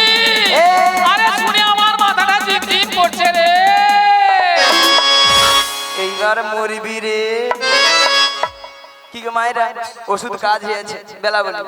এ। আরে শুনে আমার মাথাটা ঝিমঝিম করছে রে এইবার মরবি রে কি গো মায়েরা ওষুধ কাজ হয়েছে বেলা বলে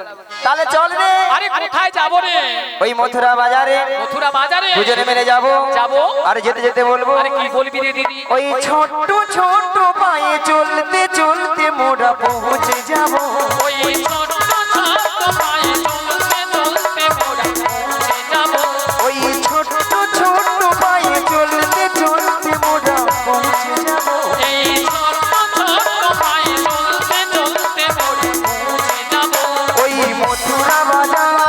তাহলে চল রে আরে কোথায় যাবো রে ওই মথুরা বাজারে মথুরা বাজারে দুজনে মিলে যাবো যাবো আর যেতে যেতে বলবো আরে কি বলবি রে দিদি ওই ছোট্ট ছোট্ট পায়ে চলতে চলতে মোরা পৌঁছে যাবো ওই ছোট ছোট পায়ে চলতে চলতে মোরা পৌঁছে যাবো ওই ছোট্ট ছোট্ট পায়ে চলতে চলতে মোরা পৌঁছে যাবো এই ছোট ছোট পায়ে চলতে চলতে মোরা পৌঁছে যাবো ওই মথুরা বাজারে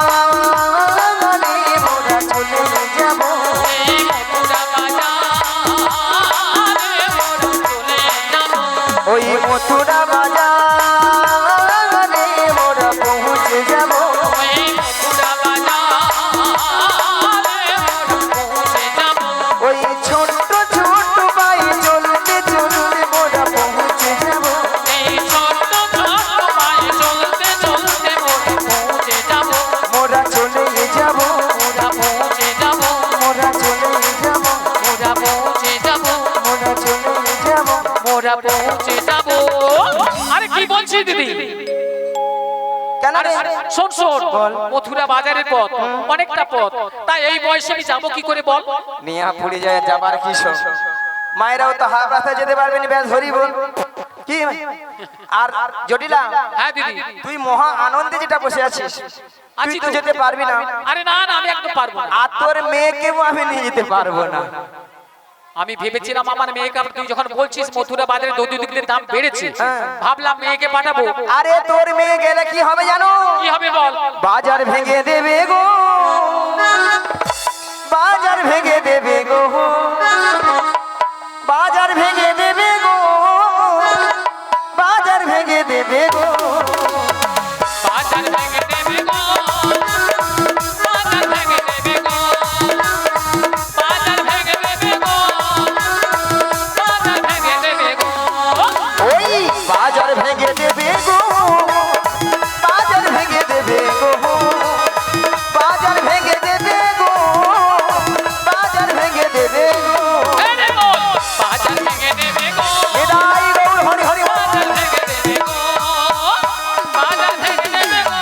মোরা চলে যাবো এই মথুরা বাজারে মোরা চলে যাবো ওই মথুরা বাজারে কি বলছিস দিদি? কেন আরে রে? শোন শোন, বল। মথুরা বাজারের পথ অনেকটা পথ, তাই এই বয়সে আমি যাবো কি করে বল? নিয়া পুড়ে যায় যাবার কি শোক। মায়েরাও তো হাফ রাস্তায় যেতে পারবে না, ব্যাস ধরিব কি। আর জটিলা, হ্যাঁ দিদি। তুই মহা আনন্দে যেটা বসে আছিস, তুই আছি তো তো। যেতে পারবি না। আরে না না, আমি একদম পারবো না। আর তোর মেয়েকেও আমি নিয়ে যেতে পারবো না। আমি ভেবেছিলাম আমার মেয়েকে, তুই যখন বলছিস মথুরা বাজারে দুধের দাম বেড়েছে, হ্যাঁ। ভাবলাম মেয়েকে পাঠাবো। আরে তোর মেয়ে গেলে কি হবে জানো? কি হবে বল? বাজার ভেঙে দেবে গো, বাজার ভেঙে দেবে গো, বাজার ভেঙে দেবে গো, বাজার ভেঙে দেবে গো। বাজার ভেঙে দেবে গো, বাজার ভেঙে দেবে গো, বাজার ভেঙে দেবে গো, বাজার ভেঙে দেবে গো। ওই বাজার ভেঙে দেবে গো, বাজার ভেঙে দেবে গো, বাজার ভেঙে দেবে গো, বাজার ভেঙে দেবে গো। এই রে বল, বাজার ভেঙে দেবে গো, এদাই গৌর হরি হরি হরি। বাজার ভেঙে দেবে গো, বাজার ভেঙে দেবে গো,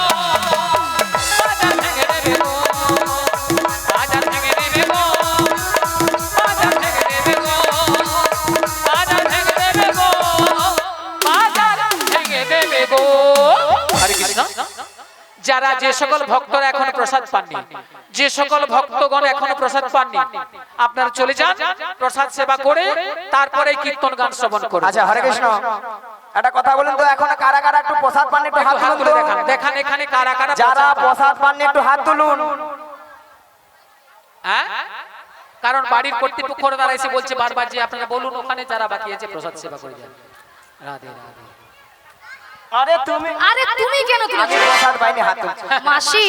বাজার ভেঙে দেবে গো, বাজার ভেঙে দেবে গো, বাজার ভেঙে দেবে গো, বাজার ভেঙে দেবে গো, বাজার ভেঙে দেবে গো। হরে কৃষ্ণ। যারা যে সকল ভক্তরা এখনো প্রসাদ পাননি, যে সকল ভক্তগণ এখনো প্রসাদ পাননি, আপনারা চলে যান প্রসাদ সেবা করে, তারপরে কীর্তন গান শ্রবণ করুন। আচ্ছা হরে কৃষ্ণ, একটা কথা বলুন তো, এখন কারা কারা একটু প্রসাদ পান একটু হাত একটু হাত তুলুন তুলে তো। দেখান, দেখান এখানে কারা কারা যারা প্রসাদ পান। প্রসাদ পান একটু হাত তুলুন। হ্যাঁ, কারণ বাড়ির কর্তৃপক্ষ দ্বারা এসে বলছে বারবার যে আপনারা বলুন ওখানে যারা বাকি আছে প্রসাদ সেবা করে যান। রাধে রাধে। আরে তুমি, আরে তুমি কেন আমি তুলছো? প্রসাদ পাইনি, হাত তুলছি। মাসি,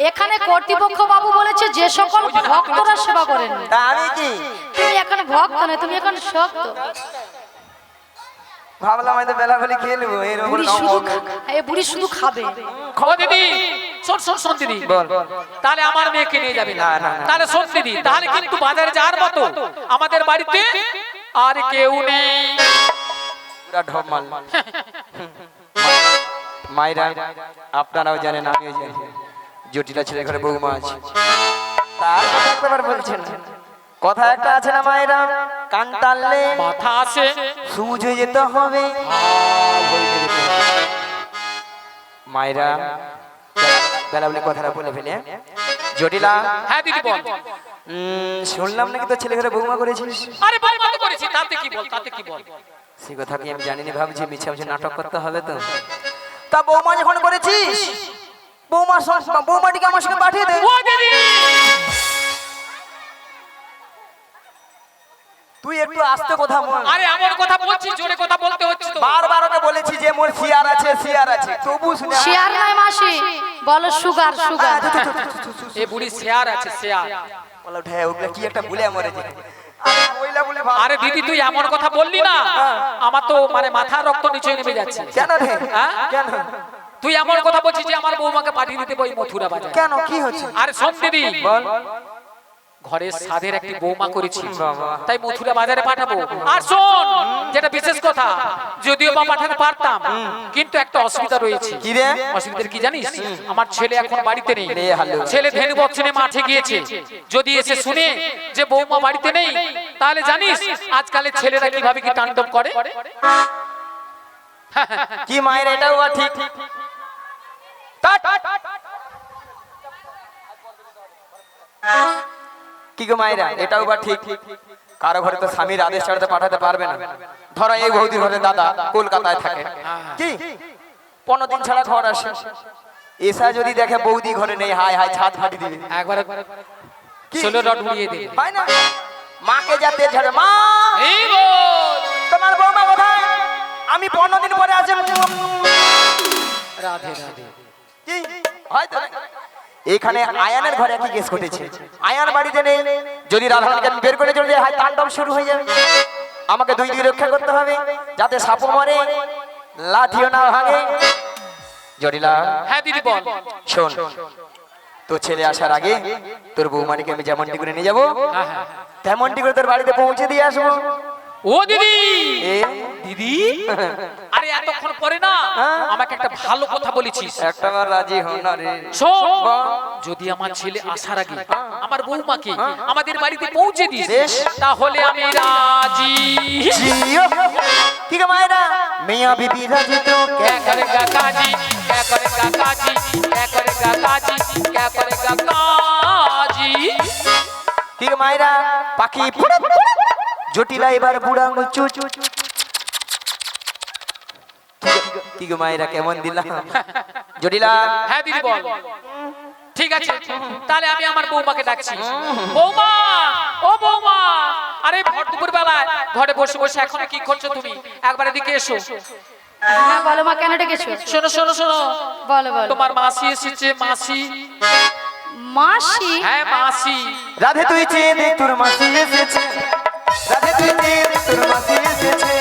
এখানে কর্তৃপক্ষ বাবু বলেছে যে সকল ভক্তরা সেবা করেন। তা আমি কি তুমি এখন ভক্ত নয়, তুমি এখন শক্ত। ভাবলাম হয়তো বেলা বলে খেয়ে নেবো এরকম বুড়ি শুধু এই বুড়ি শুধু খাবে। ও দিদি, শোন শোন শোন দিদি, বল। তাহলে আমার মেয়েকে নিয়ে যাবি না? না, না, না। তাহলে শোন দিদি, তাহলে কিন্তু বাজারে যাওয়ার মতো আমাদের বাড়িতে আর কেউ নেই। পুরা ঢপ মাল। মায়েরা আপনারাও জানেন, আমিও জানি, জটিলা ছেলে ঘরে বৌমা আছে। তার কথা একবার বলছেন, কথা একটা আছে না মায়েরা, কান টানলে মাথা আছে, সুজে যেতে হবে। মায়েরা বেলা বলে কথাটা বলে ফেলে। জটিলা, হ্যাঁ দিদি বল। শুনলাম নাকি তো ছেলে ঘরে বৌমা করেছিস? আরে বৌমা তো করেছি, তাতে কি বল, তাতে কি বল। সে কথা কি আমি জানি না, ভাবছি মিছে মিছে নাটক করতে হবে তো। তা বৌমা যখন করেছিস, বৌমাটিকে আমার সঙ্গে পাঠিয়ে দে। ও দিদি, তুই একটু আস্তে কথা বল। আরে আমার কথা বলছি, জোরে কথা বলতে হচ্ছে তো। বারবার ওকে বলেছি যে মোর সিয়ার আছে, সিয়ার আছে, তবু শুনে শেয়ার নয় মাসি, বলো সুগার সুগার। এ বুড়ি শেয়ার আছে, শেয়ার। বলো ঢে, ওগুলা কি একটা ভুলে মরে যে। আরে ওইলা বলে ভাব। আরে দিদি তুই এমন কথা বললি না, আমার তো মানে মাথা রক্ত নিচে নেমে যাচ্ছে। কেন রে? হ্যাঁ? কেন তুই এমন কথা বলছিস যে আমার বৌমাকে পাঠিয়ে দিতে বই মথুরা বাজার। কেন কি হচ্ছে? আরে শোন দিদি, বল। ঘরের সাধের একটি বৌমা করেছি, বাবা। তাই মথুরা বাজারে পাঠাবো। আর শোন, যেটা বিশেষ কথা, যদিও বা পাঠাতে পারতাম, কিন্তু একটা অসুবিধা রয়েছে। কি রে? অসুবিধা কি জানিস? আমার ছেলে এখন বাড়িতে নেই। রে হালু। ছেলে ধেনু বচ্চনে মাঠে গিয়েছে। যদি এসে শুনে যে বৌমা বাড়িতে নেই, তাহলে জানিস আজকালের ছেলেরা কিভাবে কি তাণ্ডব করে। কি মায়ের এটাও বা ঠিক। কি গো মায়েরা, এটাও বা ঠিক। কারো ঘরে তো স্বামীর আদেশ ছাড়াতে পাঠাতে পারবে না। ধরো এই বৌদির ঘরে দাদা কলকাতায় থাকে, কি 15 দিন ছাড়া ঘর আসে। এসা যদি দেখে বৌদি ঘরে নেই, হায় হায় ছাদ ফাটি দিবে। একবার 16 রড উড়িয়ে দে। হয় না? মাকে যা তেল ঝাড়ে, মা এই বল। তোমার বৌমা কোথায়? আমি 15 দিন পরে আসে। রাধে রাধে। কি হয়তো এখানে আয়ানের ঘরে কি কেস ঘটেছে। আয়ান বাড়িতে নেই, যদি রাধারানীকে বের করে চলে যায়, হায় তাণ্ডব শুরু হয়ে যাবে। আমাকে দুই দিকে রক্ষা করতে হবে, যাতে সাপও মরে, লাঠিও না ভাঙে। জটিলা, হ্যাঁ দিদি বল। শোন, তোর ছেলে আসার আগে তোর বৌমাটিকে আমি যেমনটি করে নিয়ে যাবো, হ্যাঁ হ্যাঁ। তেমনটি করে তোর বাড়িতে পৌঁছে দিয়ে আসবো। ও দিদি, এ দিদি, আরে এত এতক্ষণ পরে না হ্যাঁ। আমাকে একটা ভালো কথা বলেছিস। একটা বার রাজি হও না রে। শোন, বাহ। যদি আমার ছেলে আসার আগে আমার বৌমাকে আমাদের বাড়িতে পৌঁছে দিস বেশ। তাহলে আমি রাজি। জিও। কি গো মায়েরা, মিয়া বিবি রাজি তো क्या करेगा काजी, क्या करेगा काजी, क्या करेगा काजी, क्या करेगा काजी। কি গো মায়েরা, পাখি ফুড়ে জটিলা এবার বুড়া আঙুল চুচ। কি গো মায়েরা, কেমন দিলাম জটিলা? হ্যাঁ দিদি বল। ঠিক আছে, তাহলে আমি আমার বৌমাকে ডাকছি। বৌমা, ও বৌমা, আরে ভর দুপুর বেলায় ঘরে বসে বসে এখনো কি করছো তুমি? একবার এদিকে এসো। হ্যাঁ বলো মা, কেন ডেকেছো? শোনো শোনো শোনো, বলো বলো। তোমার মাসি এসেছে। মাসি, মাসি? হ্যাঁ মাসি। রাধে তুই চেয়ে দে তোর মাসি এসেছে, রাধে তুই চেয়ে দে তোর মাসি এসেছে,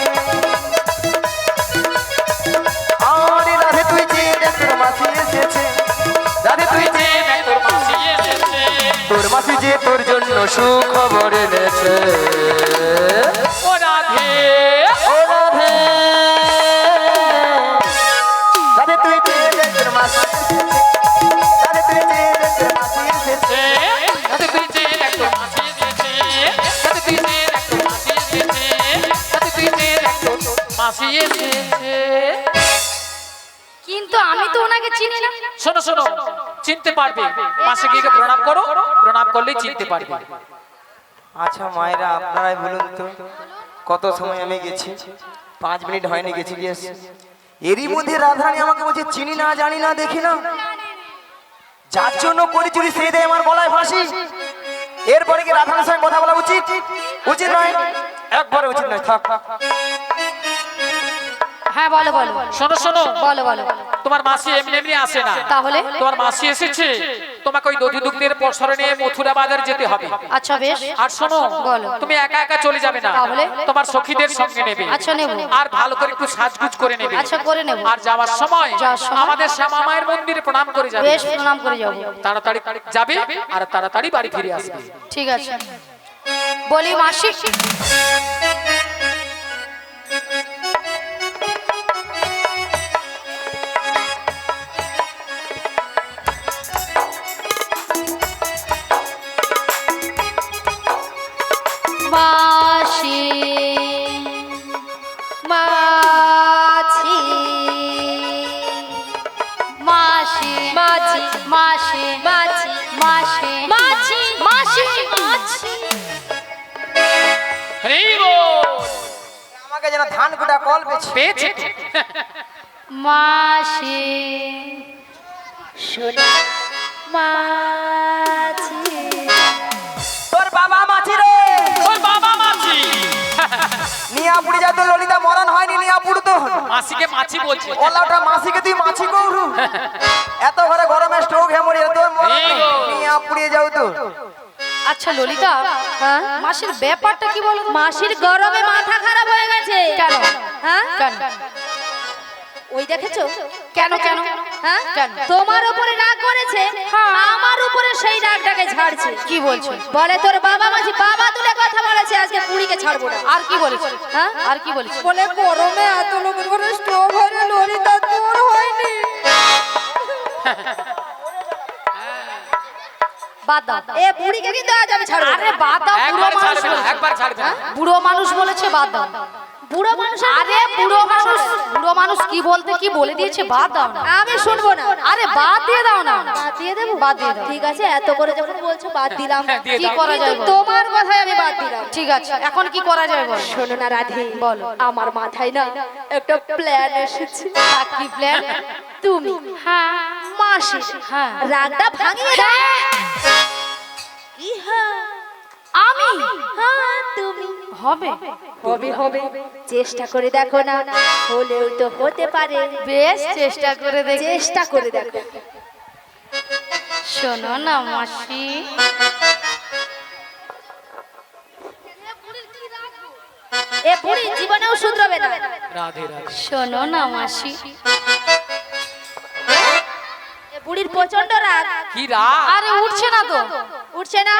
আরে রাধে তুই চেয়ে দে তোর মাসি এসেছে, রাধে তুই চেয়ে দে তোর মাসি এসেছে। তোর মাসি যে তোর জন্য সুখবর এনেছে। ও রাধে, ও রাধে, রাধে তুই চেয়ে দে তোর মাসি এসেছে, রাধে তুই চেয়ে দে তোর মাসি এসেছে। রাধে তুই চেয়ে দেখ তোর মাসি এসেছে, রাধে তুই চেয়ে দেখ তোর মাসি এসেছে, রাধে তুই চেয়ে দেখ তোর মাসি এসেছে। কিন্তু আমি তো ওনাকে চিনি না। শোনো শোনো, চিনতে পারবে। মাসে গিয়ে প্রণাম করো, প্রণাম করলেই চিনতে পারবে। আচ্ছা মায়েরা, আপনারাই বলুন তো, কত সময় আমি গেছি? 5 মিনিট হয়নি, গেছি গিয়েছি। এরই মধ্যে রাধারানী আমাকে বলছে চিনি না, জানি না, দেখি না। যার জন্য করি চুরি সেই দেয় আমার গলায় ফাঁসি। এরপরে কি রাধারানীর সঙ্গে কথা বলা উচিত? উচিত নয়, একবারে উচিত নয়। থাক। হ্যাঁ বলো বলো শোনো শোনো, বলো বলো। তোমার মাসি এমনি এমনি আসে না। তাহলে? তোমার মাসি এসেছে, তোমাকে ওই দধি দুগ্ধের পসরা নিয়ে মথুরা বাজার যেতে হবে। আচ্ছা বেশ। আর শোনো, বলো। তুমি একা একা চলে যাবে না, তাহলে? তোমার সখীদের সঙ্গে নেবে। আচ্ছা নেব। আর ভালো করে একটু সাজগুজ করে নেবে। আচ্ছা করে নেব। আর যাওয়ার সময় যাওয়ার সময়? আমাদের শ্যামা মায়ের মন্দিরে প্রণাম করে যাবে। বেশ, প্রণাম করে যাবো। তাড়াতাড়ি যাবে আর তাড়াতাড়ি বাড়ি ফিরে আসবে। ঠিক আছে। বলি মাসি, মাসি মাছি মাসি মাছি মাসি মাছি মাসি মাছি মাসি মাছি। হরি বল। আমাকে যেন ধান কুটা কল পেয়েছে তো? মাসি শোনা মাছি। তোর বাবা মাছি রে, ওর বাবা মাছি। নিয়া পুড়ে যায় তো ললিতা মরণ হয়নি, নিয়া পুড়তো। মাসিকে মাছি বলছে। ওলাটা মাসিকে তুই মাছি কৌরু। এত ঘরে গরমে স্ট্রোক হেমড়ি তোর মরণ নেই, নিয়া পুড়িয়ে যাও তো। আচ্ছা ললিতা, মাসির ব্যাপারটা কি বলো? মাসির গরমে মাথা খারাপ হয়ে গেছে। কেন? হ্যাঁ কেন? ওই দেখেছো? কেন কেন? হ্যাঁ কেন? তোমার উপরে রাগ করেছে, আমার উপরে সেই রাগটাকে ঝাড়ছে। কি বলছো? বলে তোর বাবা মাঝি বাবা তুলে কথা বলেছে, আজকে পুরীকে ছাড়বো না। আর কি বলেছে? হ্যাঁ আর কি বলেছে? বলে গরমে এত লোকের ঘরে স্টোভ হয়ে ললিতা তোর হয়নি। বাদ দাও। এ বুড়িকে কিন্তু আজ আমি ছাড়বো না। আরে বাদ দাও, বুড়ো একবার মানুষ ছাড়বে না, বলেছে। একবার ছাড়বে না। বুড়ো মানুষ বলেছে, বাদ দাও। বুড়ো মানুষ? আরে বুড়ো মানুষ কি বলতে কি বলে দিয়েছে, বাদ দাও না। আমি শুনবো না। আরে বাদ দিয়ে দাও না। বাদ দিয়ে দেবো? বাদ দিয়ে দাও। ঠিক আছে, এত করে যখন বলছো বাদ দিলাম। দিয়ে কি দাও। করা যায় বলো? তোমার কথাই আমি বাদ দিলাম। ঠিক আছে, এখন কি করা যায় বলো? শোনো না রাধে, বলো। আমার মাথায় না একটা প্ল্যান এসেছে। কি প্ল্যান? তুমি হ্যাঁ মাসি হ্যাঁ রাগটা ভাঙিয়ে দাও। কি হ্যাঁ? আমি? হ্যাঁ তুমি। হবে হবে হবে, চেষ্টা করে দেখো না, হলেও তো হতে পারে। বেশ, চেষ্টা করে দেখো। চেষ্টা করে দেখো। শোনো না মাসি, এ বুড়ি জীবনেও শুধরাবে না। রাধে রাধে। শোনো না মাসি, এ বুড়ির প্রচন্ড রাগ। কি রাগ? আরে উঠছে না তো। উঠছে না?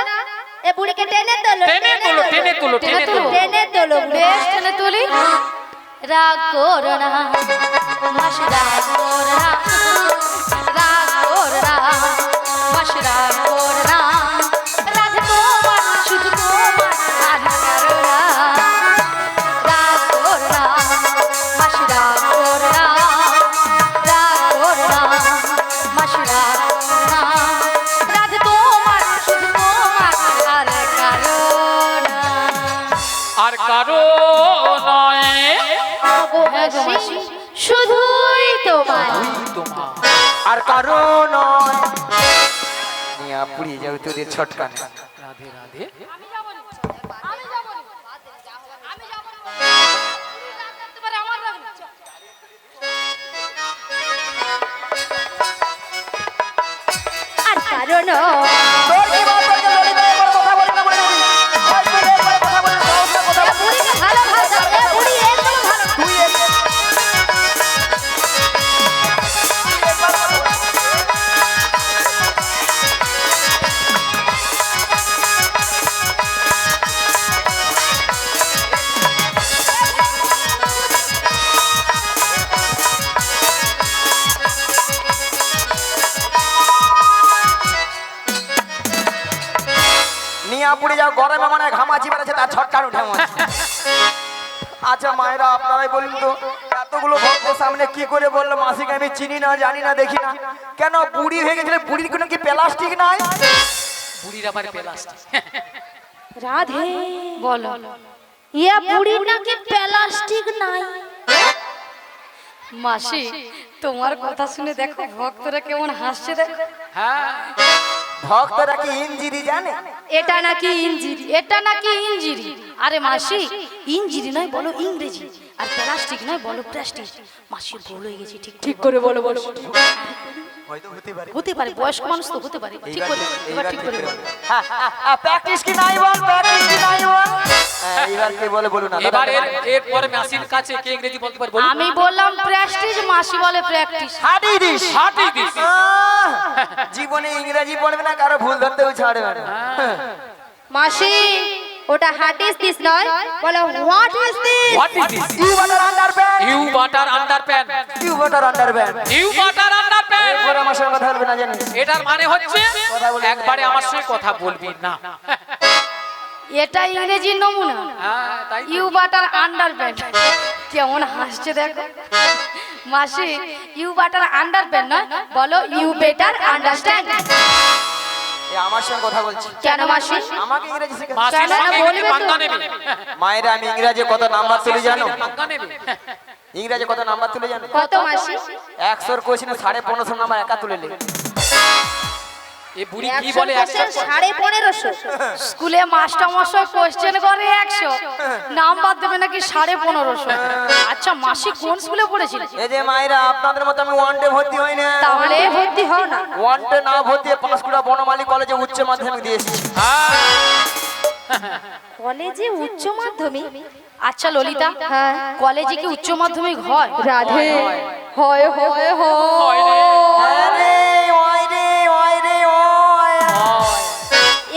এ বুড়িকে টেনে তোলো, টেনে তোলো, টেনে তোলো, টেনে তোলো। টেনে তোলো। বেশ টেনে তুলি। রাগ করো না মাসি রাগ করো না রাগ করো না মাসি রাগ করো না রাগ তোমার শুধু তোমার আর কারো না রাগ করো না মাসি রাগ করো না রাগ করো না মাসি রাগ করো না রাগ তোমার শুধু তোমার আর কারো না আর কারো নয় মাসি শুধুই তোমার তোমার আর কারো নয় নিয়া পুড়িয়ে যাবে তোদের ছটকানে। রাধে রাধে আর কারণ তোর কি বাপ তোর ললিতা একবার কথা বলি না বলে দিবি। ওই তুই একবার কথা বলি না, সাহস করে কথা বল। বুড়িকে ভালো ভাষা বুড়ি একদম ভালো তুই একবার নিয়া পুড়ে যাও, গরমে মনে হয় ঘামাচি বেড়েছে, তার ছটকান উঠে মনে হয়। আচ্ছা মায়েরা আপনারাই বলুন তো, এতগুলো ভক্তের সামনে কি করে বললো মাসিকে আমি চিনি না, জানি না, দেখি না, কেন বুড়ি হয়ে গেছিল? বুড়ির কোনো কি প্লাস্টিক নাই? বুড়ির আবার প্লাস্টিক রাধে বলো ইয়া বুড়ি নাকি প্লাস্টিক নাই মাসি তোমার কথা শুনে দেখো ভক্তরা কেমন হাসছে দেখো হ্যাঁ ভক্তরা কি ইঞ্জিরি জানে? এটা নাকি ইঞ্জিরি এটা নাকি ইঞ্জিরি আরে মাসি ইঞ্জিরি নয় বলো ইংরেজি আর প্লাস্টিক নয় বলো প্লাস্টিক মাসি ভুল হয়ে গেছে ঠিক ঠিক করে বলো বলো হয়তো হতে পারে। হতে পারে বয়স্ক মানুষ তো হতে পারে ঠিক করে এবার ঠিক করে বলো প্র্যাকটিস কি নাই বল, প্র্যাকটিস কি নাই বল। এইবার কে বলে বলুন না। এবার এরপরে মাসির কাছে কে ইংরেজি বলতে পারে বলুন আমি বললাম প্রেস্টিজ মাসি বলে প্র্যাকটিস হাঁটি দিস। হাঁটি দিস জীবনে ইংরেজি পড়বে না, কারো ভুল ধরতেও ছাড়বে না। মাসি ওটা হাট ইজ দিস নয় বলো what is this what is this you butter underpant, you butter underpant you butter underpant. You butter underpant এরপর আমার সঙ্গে কথা বলবে না জানিস? এটার মানে হচ্ছে একবারে আমার সঙ্গে কথা বলবি না এটা ইংরেজি নমুনা হ্যাঁ তাই ইউ বাটার আন্ডারপ্যান্ট কেমন হাসছে দেখো মাসি ইউ বাটার আন্ডারপ্যান্ট নয় বলো ইউ বেটার আন্ডারস্ট্যান্ড এ আমার সঙ্গে কথা বলছি, কেন মাসি আমাকে ইংরেজি শেখা। মাসির কেন সঙ্গে বলবে ইংরেজি তো? পাঙ্গা নেবে মায়েরা আমি ইংরেজি কত নাম্বার তুলে জানো? পাঙ্গা নেবে ইংরেজি কত নাম্বার তুলে জানো? কত মাসি 100 কোশ্চেনে 1550 নাম্বার একা তুলে নে। এই বুড়ি কি বলে 1550 স্কুলে মাস্টার মশাই কোশ্চেন করে 100 নাম্বার দেবে নাকি 1550 আচ্ছা মাসি কোন স্কুলে পড়েছিল এই যে মায়েরা আপনাদের মতো আমি ওয়ান ডে ভর্তি হই না, তাহলে ভর্তি হও না ওয়ান ডে না ভর্তি হয়ে পাঁশকুড়া বনমালী কলেজে উচ্চ মাধ্যমিক দিয়ে এসেছি। কলেজে উচ্চ মাধ্যমিক আচ্ছা ললিতা হ্যাঁ কলেজে কি উচ্চ মাধ্যমিক হয় রাধে হয় হয় হয় আরে ওই রে ওই রে ওই।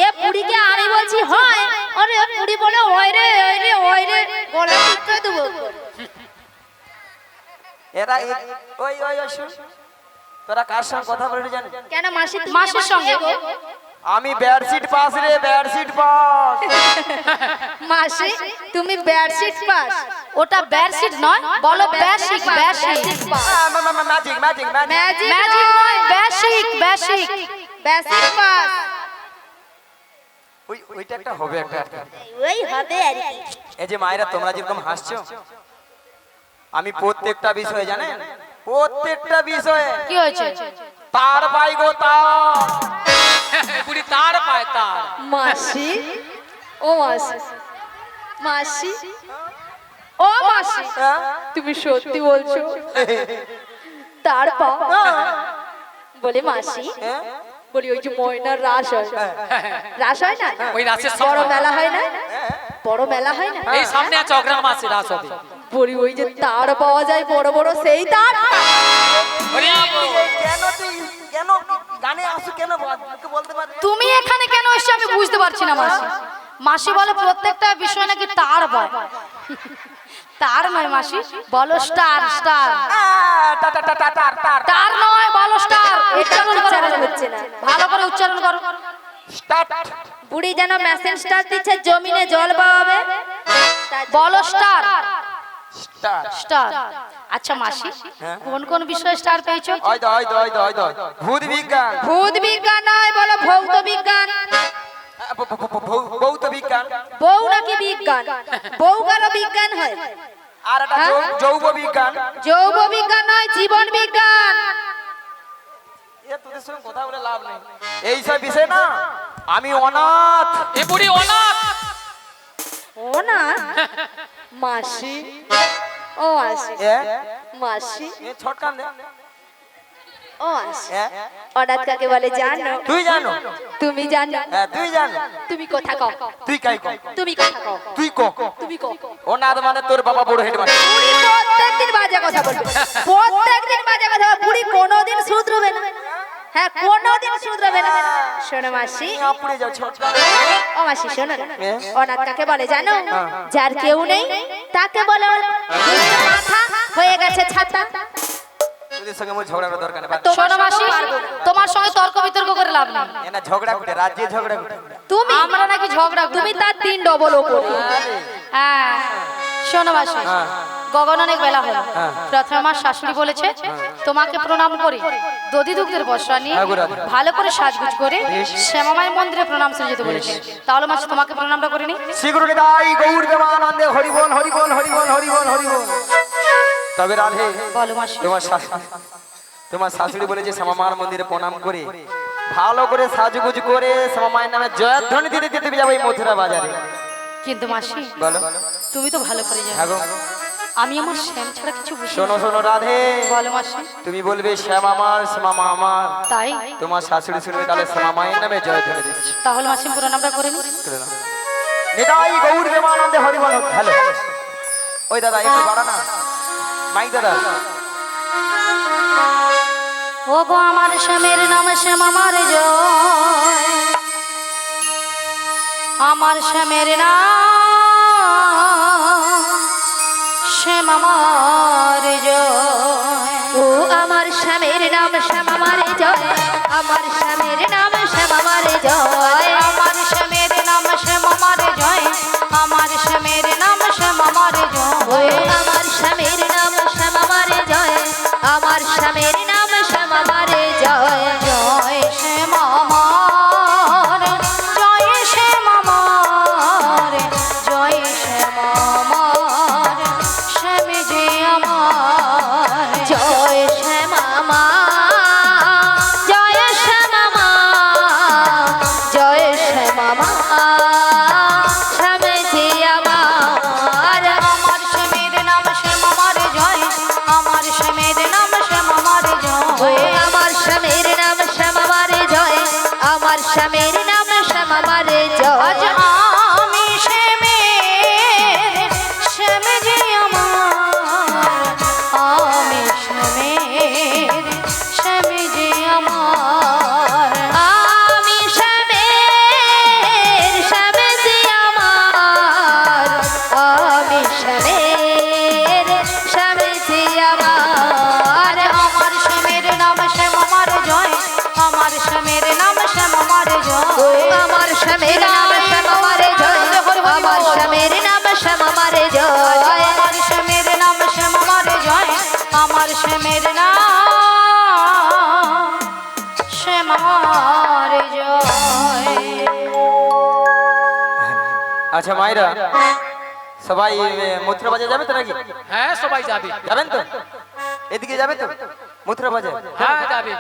এ পুড়িকে আমি বলছি হয় আরে পুড়ি বলে ওই রে ওই রে গলা টিপে দেবো এরা ওই ওই ওই শুন, তোরা কার সঙ্গে কথা বলবি জানিস? কেন মাসি মাসির সঙ্গে গো আমি বেডশিট পাস রে, বেডশিট পাস। মাসি তুমি বেডশিট পাস ওটা বেডশিট নয় বলো basic basic magic magic magic. Magic নয় বেসিক বেসিক বেসিক পাস ওইটা একটা হবে একটা। ওই হবে আর কি এই যে মায়েরা তোমরা যেরকম হাসছো, আমি প্রত্যেকটা বিষয়ে জানেন, প্রত্যেকটা বিষয়ে কি হয়েছে তার পাই গো তার। বুড়ি তার পায় তার মাসি ও মাসি মাসি ও মাসি হ্যাঁ? তুমি সত্যি বলছো তার পা বলে মাসি হ্যাঁ? বলি ওই যে ময়নার রাস হয় রাস হয় না ওই রাসের বড় সময় মেলা হয় না বড় মেলা হয় না এই সামনে আছে অগ্রাম মাসে রাস হবে বলি ওই যে তার পাওয়া যায় বড় বড় সেই তার ওরে কেন তুই কেন গানে আসু কেন বলতে পারে? তুমি এখানে কেন এসছো আমি বুঝতে পারছি না মাসি মাসি বলে প্রত্যেকটা বিষয় নাকি তার পায় তার নয় মাসি, বলো স্টার স্টার। টা টা টা টা টার টার তার নয়, বলো স্টার। উচ্চারণ করো, হচ্ছে না, ভালো করে উচ্চারণ করো। স্টার্ট বুড়ি যেন মেশিন স্টার দিচ্ছে, জমিনে জল পাবে। বলো স্টার স্টার্ট স্টার। আচ্ছা মাসি, কোন কোন বিষয়ে স্টার পেয়েছো? ওই ভূত বিজ্ঞান, ভূত বিজ্ঞান নয়, বলো ভৌত বিজ্ঞান। ভৌত বিজ্ঞান, বউ নাকি বিজ্ঞান? বউ কারো বিজ্ঞান হয়? আর একটা যৌব বিজ্ঞান। যৌব বিজ্ঞান নয়, জীবন বিজ্ঞান। তোদের সঙ্গে কথা বলে লাভ নেই এই সব বিষয় না। আমি অনাথ। এ বুড়ি অনাথ। ও না মাসি, ও মাসি, মাসি, ছটকান দে। ও মাসি। অনাথ কাকে বলে জানো? তুই জানো? তুমি জানো? হ্যাঁ তুই জানো। তুমি কথা কও, তুই কাই কও? তুমি কথা কও, তুই কও। তুমি কও। অনাথ মানে তোর বাবা বড় হেড মাস্টার। বুড়ি প্রত্যেকদিন বাজে কথা বলবে, প্রত্যেকদিন বাজে কথা বলবে। বুড়ি কোনোদিন শুধরবে না। হ্যাঁ, কোনোদিন শুধরবে না। শোনো মাসি, আপুরে যাও ছটকান। ও মাসি শোনো না, অনাথ কাকে বলে জানো? যার কেউ নেই তাকে বলে মাথা হয়ে গেছে ছাতা। তোদের সঙ্গে মোর ঝগড়া করার দরকার নেই। শোনো মাসি, তোমার সঙ্গে তর্ক বিতর্ক করে লাভ নেই। এনা ঝগড়া করে রাজ্যে ঝগড়া করে। তুমি আমরা নাকি ঝগড়া, তুমি তার 3 ডবল ওপরে। হ্যাঁ শোনো মাসি, গগন অনেক বেলা হলো। প্রথমে আমার শাশুড়ি বলেছে তোমাকে প্রণাম করি, দধি দুগ্ধের বস্ত্র নিয়ে ভালো করে সাজগুজ করে শ্যামামাই মন্দিরে প্রণাম সেরে যেতে বলেছে। তাহলে মাসি তোমাকে প্রণামটা করে নি। শ্রীগুরু নিতাই গৌর দেবানন্দে হরি বল হরি বল হরি বল হরি বল হরি বল। তবে রাধে, বলো মাসি। তোমার শাশুড়ি বলেছে শ্যামামার মন্দিরে প্রণাম করে ভালো করে সাজগুজ করে শ্যামামায়ের নামে জয়ধ্বনি দিতে দিতে যাবো এই মথুরা বাজারে। কিন্তু মাসি বলো। তুমি তো ভালো করে জানো হ্যাঁ গো। আমি আমার শ্যাম ছাড়া কিছু বুঝি না। শোনো শোনো রাধে, বলো মাসি। তুমি বলবে শ্যাম আমার শ্যামা আমার, তাই তোমার শাশুড়ি শুনবে তাহলে শ্যামামায়ের নামে জয়ধ্বনি দিচ্ছে। তাহলে মাসি প্রণামটা করে নি। নিতাই গৌর দেবানন্দে হরি বল। হ্যালো ওই দাদা একটু বাড়া না মাইক দাদা। ও গো আমার শ্যামের নাম শ্যাম আমার জয়, আমার শ্যামের নাম শ্যাম আমার জয়। ও আমার শ্যামের নাম শ্যাম আমার জয়, আমার শ্যামের নাম শ্যাম আমার জয়, আমার শ্যামের নাম শ্যাম আমার জয়, আমার শ্যামের নাম শ্যাম আমার জয়, আমার শ্যামের নাম শ্যাম আমার জয়, আমার শ্যামের নাম শ্যাম আমার জয়। জয় শ্যাম আমার, জয় শ্যাম আমার, জয় শ্যাম আমার, শ্যাম যে আমার। জয় শ্যাম আমার, জয় শ্যাম আমার, জয় শ্যাম আমার, শ্যাম যে আমার। আমার শ্যামের নাম শ্যাম আমার জয়, আমার শ্যামের নাম শ্যাম আমার জয়, আমার শ্যামের নাম শ্যাম আমার জয়, আমার শ্যামের নাম শ্যাম আমার জয়। আজ আমি শ্যামের, শ্যাম যে আমার, আমি শ্যামের, শ্যাম যে আমার, আমি শ্যামের, শ্যাম যে আমার, আমি শ্যামের, শ্যাম যে আমার। আমার শ্যামের নাম শ্যাম আমার জয়, আমার শ্যামের নাম শ্যাম আমার জয়, আমার শ্যামের নাম শ্যাম আমার জয়, আমার শ্যামের নাম শ্যাম আমার জয়, আমার শ্যামের নাম শ্যাম আমার জয়, আমার শ্যামের নাম শ্যাম আমার জয়। আচ্ছা মাইরা সবাই মথুরা বাজার যাবে তো নাকি? হ্যাঁ সবাই যাবে। যাবেন তো? এদিকে যাবে তো মথুরা বাজার? হ্যাঁ যাবে।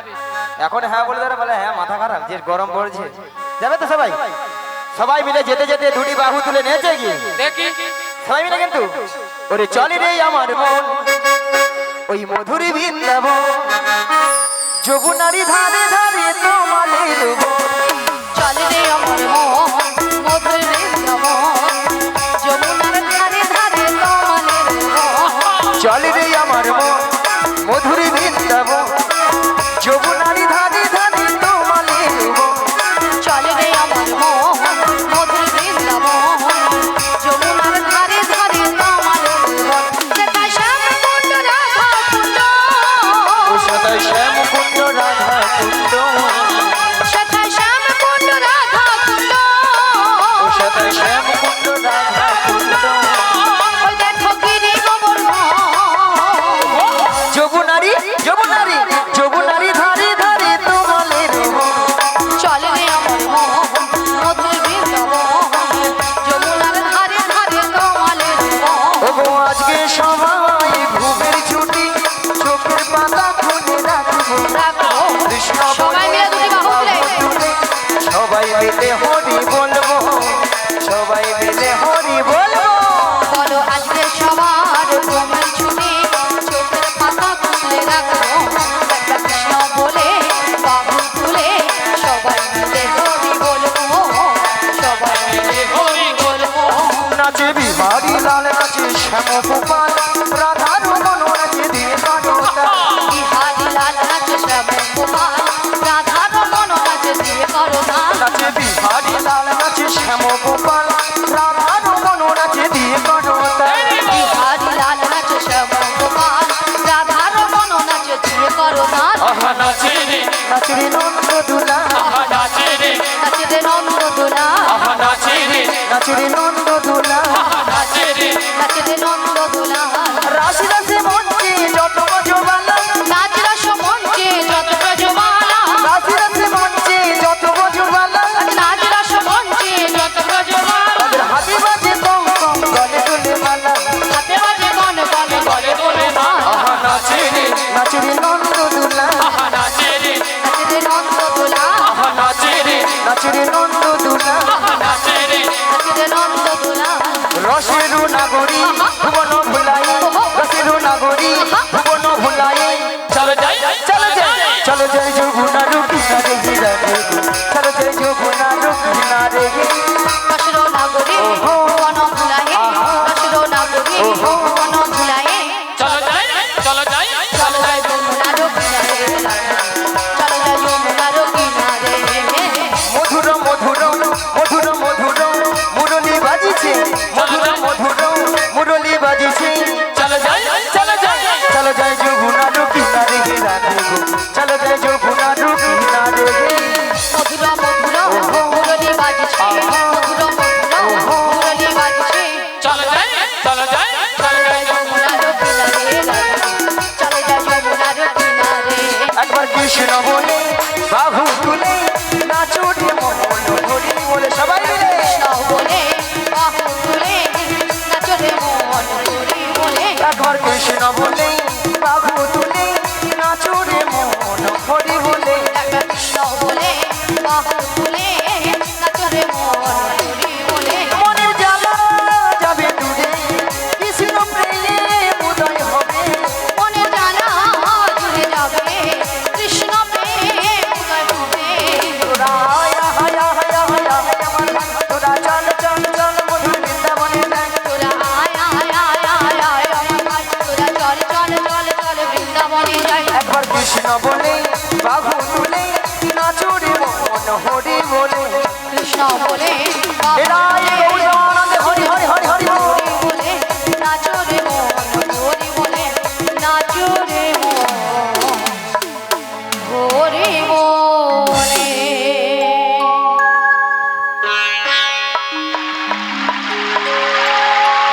এখন হ্যাঁ বলে দেবে, বলে হ্যাঁ মাথা খারাপ যে গরম পড়ছে। যাবে তো সবাই? সবাই মিলে যেতে যেতে দুটি বাহু তুলে নেচে গিয়ে দেখি সবাই মিলে কিন্তু ওরে চলি রে আমার মন ওই মধুরী বৃন্দাবন, যমুনারি ধারে ধারে তোমাদের চল রে আমার মন মধুর বৃন্দাবন, যমুনার ধারে ধারে তোমাদের মন। চলি রে আমার মন মধুরী বৃন্দাবন, যমুনারি ধারে ধারে তোমাদের চল রে আমার মন মধুর বৃন্দাবন, যমুনার ধারে ধারে তোমাদের মন। নাচে বিহারি লাল নাচে শ্যাম গোপাল রাধার মন নাচে দিয়ে কাটোতা বিহারি লাল নাচে শ্যাম গোপাল রাধার মন নাচে দিয়ে করোনা নাচে বিহারি লাল নাচে শ্যাম গোপাল রাধার মন নাচে দিয়ে কাটোতা বিহারি লাল নাচে শ্যাম গোপাল রাধার মন নাচে দিয়ে করোনা আহা নাচে রে নাচে রে নন্দ দুলা আহা নাচে রে নাচে রে নন্দ দোলা আহা নাচে রে নাচে রে নন্দ দুলা আহা নাচে রে নাচে রে নন্দ দোলা রাশি রাশি মঞ্চে যত গজবালা নাচ রস মঞ্চে যত প্রজমালা রাশি রাশি মঞ্চে যত গজবালা নাচ রস মঞ্চে যত প্রজমালা তাদের হাতে বাজে কম কম গলে তুলে মালা হাতে বাজে গন গন বলে বলে না আহা নাচে রে নাচে রে নন্দ দুলা আহা নাচে রে নাচে রে নন্দ দোলা আহা নাচে রে নাচে রে নন্দ দুলা আহা নাচে রে নাচে রে নন্দ দোলা রসের নাগরী ভুবন ভুলাই রসের নাগরী ভুবন ভুলাই চলো যাই চলো যাই চলো যাই যমুনা কিনারে হীরা রে চলো যাই যমুনা কিনারে রসরো নাগরী বন ভুলায়ে রসরো নাগরী বন ভুলায়ে চলো যাই চলো যাই চলো যাই যমুনার কিনারে চলো যাই যমুনার কিনারে মধুর মধুর মধুর মধুর মুরলি বাজিছে মধুর মধুর মুরলি বাজিছে চলো যাই চলো যাই চলো যাই যমুনা কিনারে হীরা রে চলো যাই যমুনা কিনারে মধুর মধুর মুরলি বাজছে মধুর মধুর মুরলি বাজছে চলো যাই চলো যাই চলো যাই যমুনার কিনারে চলো যাই যমুনার কিনারে একবার কৃষ্ণ বলে বাহু তুলে নাচো রে মন হরি বলে সবাই মিলে কৃষ্ণ বলে বাহু তুলে নাচো রে মন হরি বলে একবার কৃষ্ণ বলে বাহু তুলে নাচো রে মন হরি বলে কৃষ্ণ বলে বাহু তুলে নাচো রে মন হরি বলে মনের জ্বালা যাবে দূরে কৃষ্ণ প্রেমে উদয় হবে মনে জানা জুড়ে যাবে কৃষ্ণ প্রেম উদয় হবে তোরা হায়া হায়া হায়া হায়া আমার তোরা চল চল চল মধুর বৃন্দাবনে যাই তোরা আয় আয় আয় আয় আয় আয় তোরা চল চল চল চল বৃন্দাবনে যাই একবার কৃষ্ণ বলে বাহু তুলে নাচো রে মন হরি বলে কৃষ্ণ বলে বাহু এরাই গৌরানন্দে হরি হরি হরি হরি বল। হরি বলে নাচো রে মন হরি বলে নাচো রে মন হরি বলে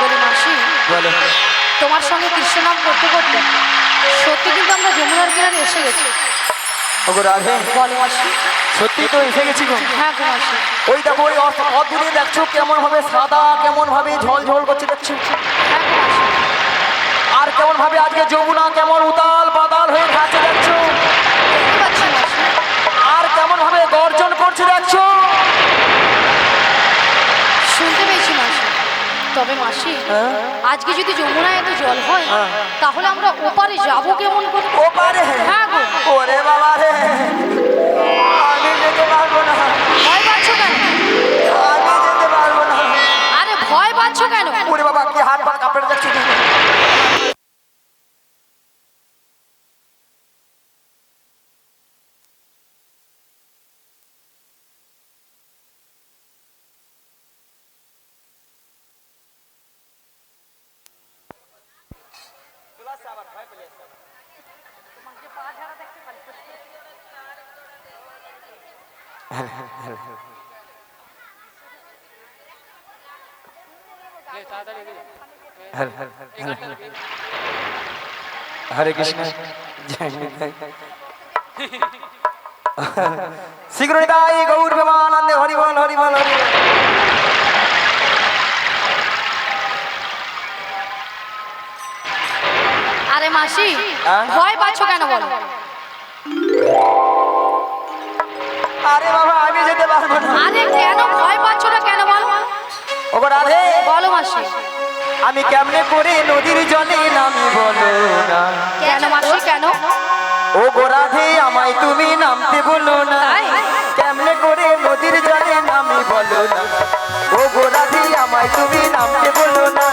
বলি মাসি বলো তোমার সঙ্গে কৃষ্ণ নাম করতে করতে সত্যি কিন্তু আমরা যমুনার কিনারে এসে গেছি ওগো রাধে বলো মাসি সত্যি তো এসে গেছি গো হ্যাঁ গো মাসি ওই দেখো ওই অদূরে দেখছো কেমন ভাবে সাদা কেমন ভাবে ঝলঝল করছে দেখছো হ্যাঁ গো মাসি আর কেমন ভাবে আজকে যমুনা কেমন উতাল পাতাল হয়ে খাচ্ছে দেখছো দেখতে পাচ্ছি মাসি আর কেমন ভাবে গর্জন করছে দেখছো শুনতে পেয়েছি মাসি তবে মাসি হ্যাঁ? আজকে যদি যমুনায় এত জল হয় হ্যাঁ। তাহলে আমরা ওপারে যাবো কেমন করে ও পারে হ্যাঁ গো ওরে বাবা রে আমি যেতে পারবো না ভয় পাচ্ছ কেন আমি যেতে পারবো না আরে ভয় পাচ্ছ কেন ওরে বাবা কি হাত পা কাঁপড়ে যাচ্ছে হরে কৃষ্ণ শীঘ্র নিতাই গৌর প্রেমানন্দে হরি বল হরি বল হরি বল। আরে মাসি হ্যাঁ? ভয় পাচ্ছ কেন বলো আরে বাবা আমি যেতে পারবো না আরে কেন ভয় পাচ্ছ না কেন বলো ওগো রাধে বলো মাসি আমি কেমনে করে নদীর জলে নামি বলো না কেন মাসি কেন ও গো রাধে আমায় তুমি নামতে বলো না তাই? কেমনে করে নদীর জলে নামি বলো না ও গো রাধে আমায় আমায় তুমি নামতে বলো না।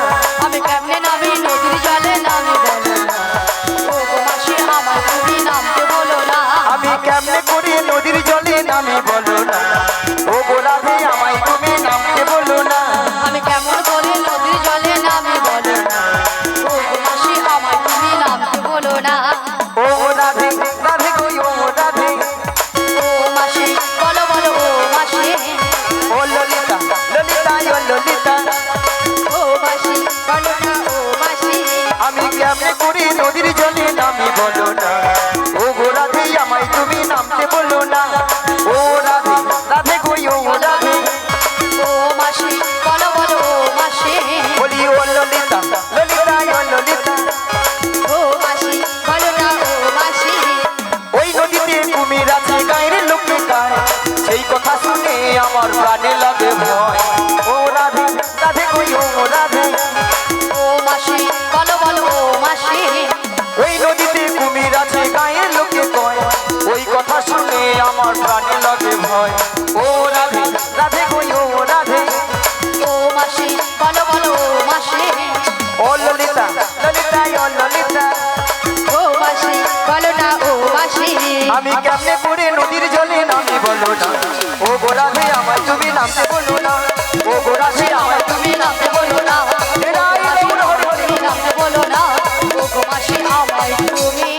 আমি কেমনে নামি নদীর জলে নামি বলো না ও গো মাসি আমায় তুমি নামতে বলো না আমি কেমনে করে নদীর জলে নামি বলো না। ও গো রাধে আমায় তুমি নামতে বলো না। আমি কেমন করে নদীর জলে নামি বলো না ও গো মাসি আমায় তুমি নামতে বলো না ও রাধে রাধে গো ও রাধে। ও মাসি বলো বলো ও মাসি ও ললিতা ললিতা ও ললিতা। ও মাসি বলো না ও মাসি আমি কেমনে করে নদীর জলে নামি বলো না। ও গো রাধে আমায় তুমি নামতে বলো না। ও রাধে রাধে গো ও রাধে। ও মাসি বলো বলো ও মাসি বলি ও ললিতা ললিতা ও ললিতা। ও মাসি বলো না ও মাসি ওই নদীতে কুমির আছে গায়ের লোকে গায়, সেই কথা শুনে আমার প্রাণে লাগে ভয়। ও রাধে রাধে গো ও রাধে। ও মাসি বলো বলো ও মাসি ওই নদীতে কুমির আছে গায়ের লোকে কয়, ওই কথা শুনে আমার প্রাণে লাগে ভয়। ও রাধে রাধে গো ও রাধে। ও মাসি বলো বলো ও মাসি ও ললিতা ললিতা ও ললিতা। ও মাসি বলো না ও মাসি আমি কেমনে করে নদীর জলে নামি বলো না। ও গো রাধে আমায় তুমি নামতে বলো না। ও গো রাধে আমায় তুমি নামতে বলো না। এরাই গৌর হরি হরি। তুমি নামতে বলো না ও গো মাসি আমায় তুমি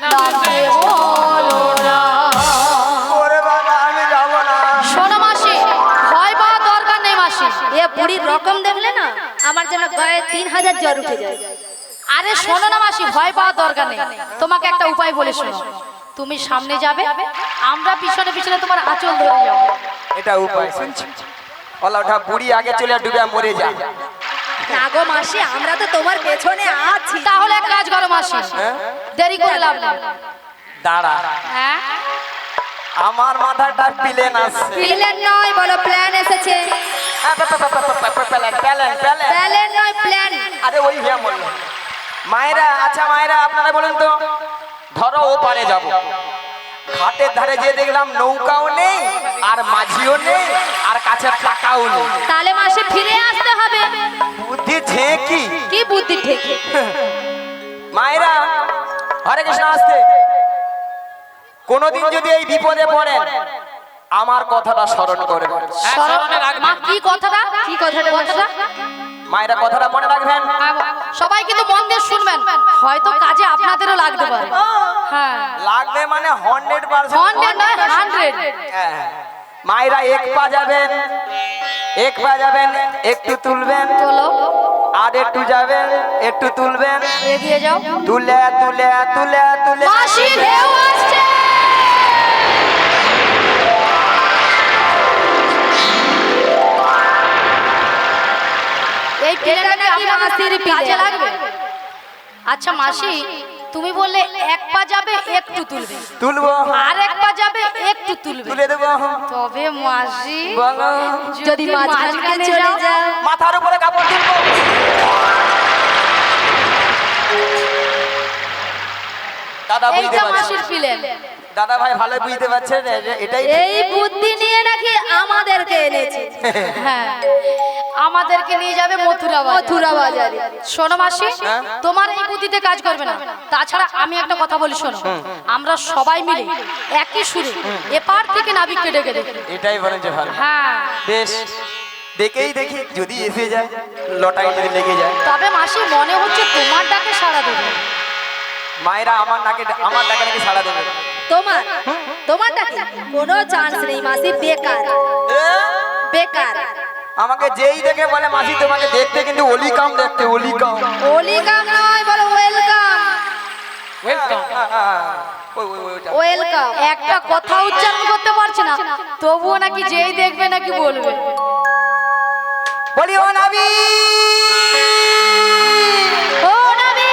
নামতে বলো না ওরে বাবা আমি যাবো না। শোনো মাসি ভয় পাওয়ার দরকার নেই মাসি এ বুড়ির রকম দেখলে না আমার যেন গায়ে 3000 জ্বর উঠে যায়। আরে শোনো না মাসি ভয় পাওয়ার দরকার নেই তোমাকে একটা উপায় বলে শোনো তুমি সামনে যাবে আমরা পিছনে পিছনে তোমার আঁচল ধরে যাবো এটা উপায় শুনছি। ওলা ওঠা বুড়ি আগে চলে ডুবে মরে যা। না গো মাসি আমরা তো তোমার পেছনে আছি। তাহলে এক কাজ করো মাসি দেরি করে লাভ নেই দাঁড়া হ্যাঁ আমার মাথাটা প্লেন আসছে। প্ল্যান নয় বলো প্ল্যান এসেছে। প্ল্যান নয় প্ল্যান। আরে ওই হ্যাঁ বলল মায়েরা। আচ্ছা মায়েরা আপনারা বলেন তো, ধরো ও পারে যাব, ঘাটের ধারে যে দেখলাম নৌকাও নেই আর মাঝিও নেই আর কাছে টাকাও নেই। তাহলে মাসে ফিরে আসতে হবে। বুদ্ধি ঝেঁকি। কি বুদ্ধি ঠেকে? মায়েরা হরে কৃষ্ণ আসতে। কোনদিন যদি এই বিপদে পড়েন আমার কথাটা স্মরণ করবেন। মা কি কথাটা কি কথাটা কথাটা মায়েরা কথাটা মনে রাখবেন। সবাই কিন্তু মন দিয়ে শুনবেন হয়তো কাজে আপনাদেরও লাগতে পারে হ্যাঁ লাগবে মানে 100%। 100 নয় 100 হ্যাঁ। মায়েরা এক পা যাবেন, এক পা যাবেন, একটু তুলবেন, চলো আর একটু যাবেন, একটু তুলবেন, এগিয়ে যাও তুলে তুলে তুলে তুলে। মাসি ঢেউ আসছে এই প্লেনটা নাকি মাসির কাজে লাগবে আচ্ছা মাসি তুমি বললে এক পা যাবে একটু তুলবে তুলবো আর এক পা যাবে একটু তুলবে তুলে দেবো। তবে মাসি বলো যদি মাঝখানে চলে যাও। মাথার উপরে কাপড় তুলবো। দাদা বুঝতে এইটা পারছি। মাসির প্লেন দাদা ভাই ভালো বুঝতে পারছেন এটাই ঠিক। এই বুদ্ধি নিয়ে নাকি আমাদেরকে এনেছে হ্যাঁ আমাদেরকে নিয়ে যাবে মথুরা মথুরা বাজারে। শোনো মাসি হ্যাঁ? তোমার এই বুদ্ধিতে কাজ করবে না তাছাড়া আমি একটা কথা বলি শোনো আমরা সবাই মিলে একই সুরে এপার থেকে নাবিককে ডেকে ডেকে এটাই বলেন যে ভালো। হ্যাঁ বেশ দেখেই দেখি যদি এসে যায় লটাই যদি লেগে যায়। তবে মাসি মনে হচ্ছে তোমার ডাকে সাড়া দেবে মায়েরা আমার ডাকে নাকি সাড়া দেবে। তোমার তোমারটা কি? কোনো চান্স নেই মাসি, বেকার এ? বেকার। আমাকে যেই দেখে বলে মাসি তোমাকে দেখতে কিন্তু অলিকাম দেখতে অলিকাম। ওলিকাম নয় বলো ওয়েলকাম। Welcome welcome. একটা কথা উচ্চারণ করতে পারছে না তবুও নাকি যেই দেখবে নাকি বলবে বলি ও নবী ও নবী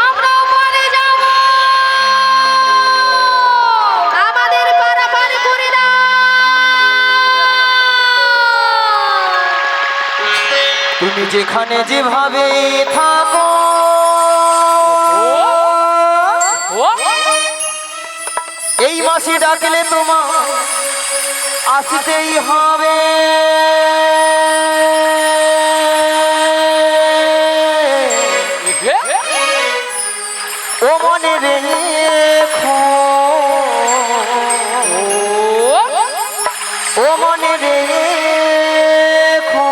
আমরা ওপারে যাব আমাদের পারাপার করে দাও। তুমি যেখানে যেভাবে থাকো ও এই মাসি ডাকলে তোমার আসতেই হবে। ও মনে রেখো, ও মনে রেখো।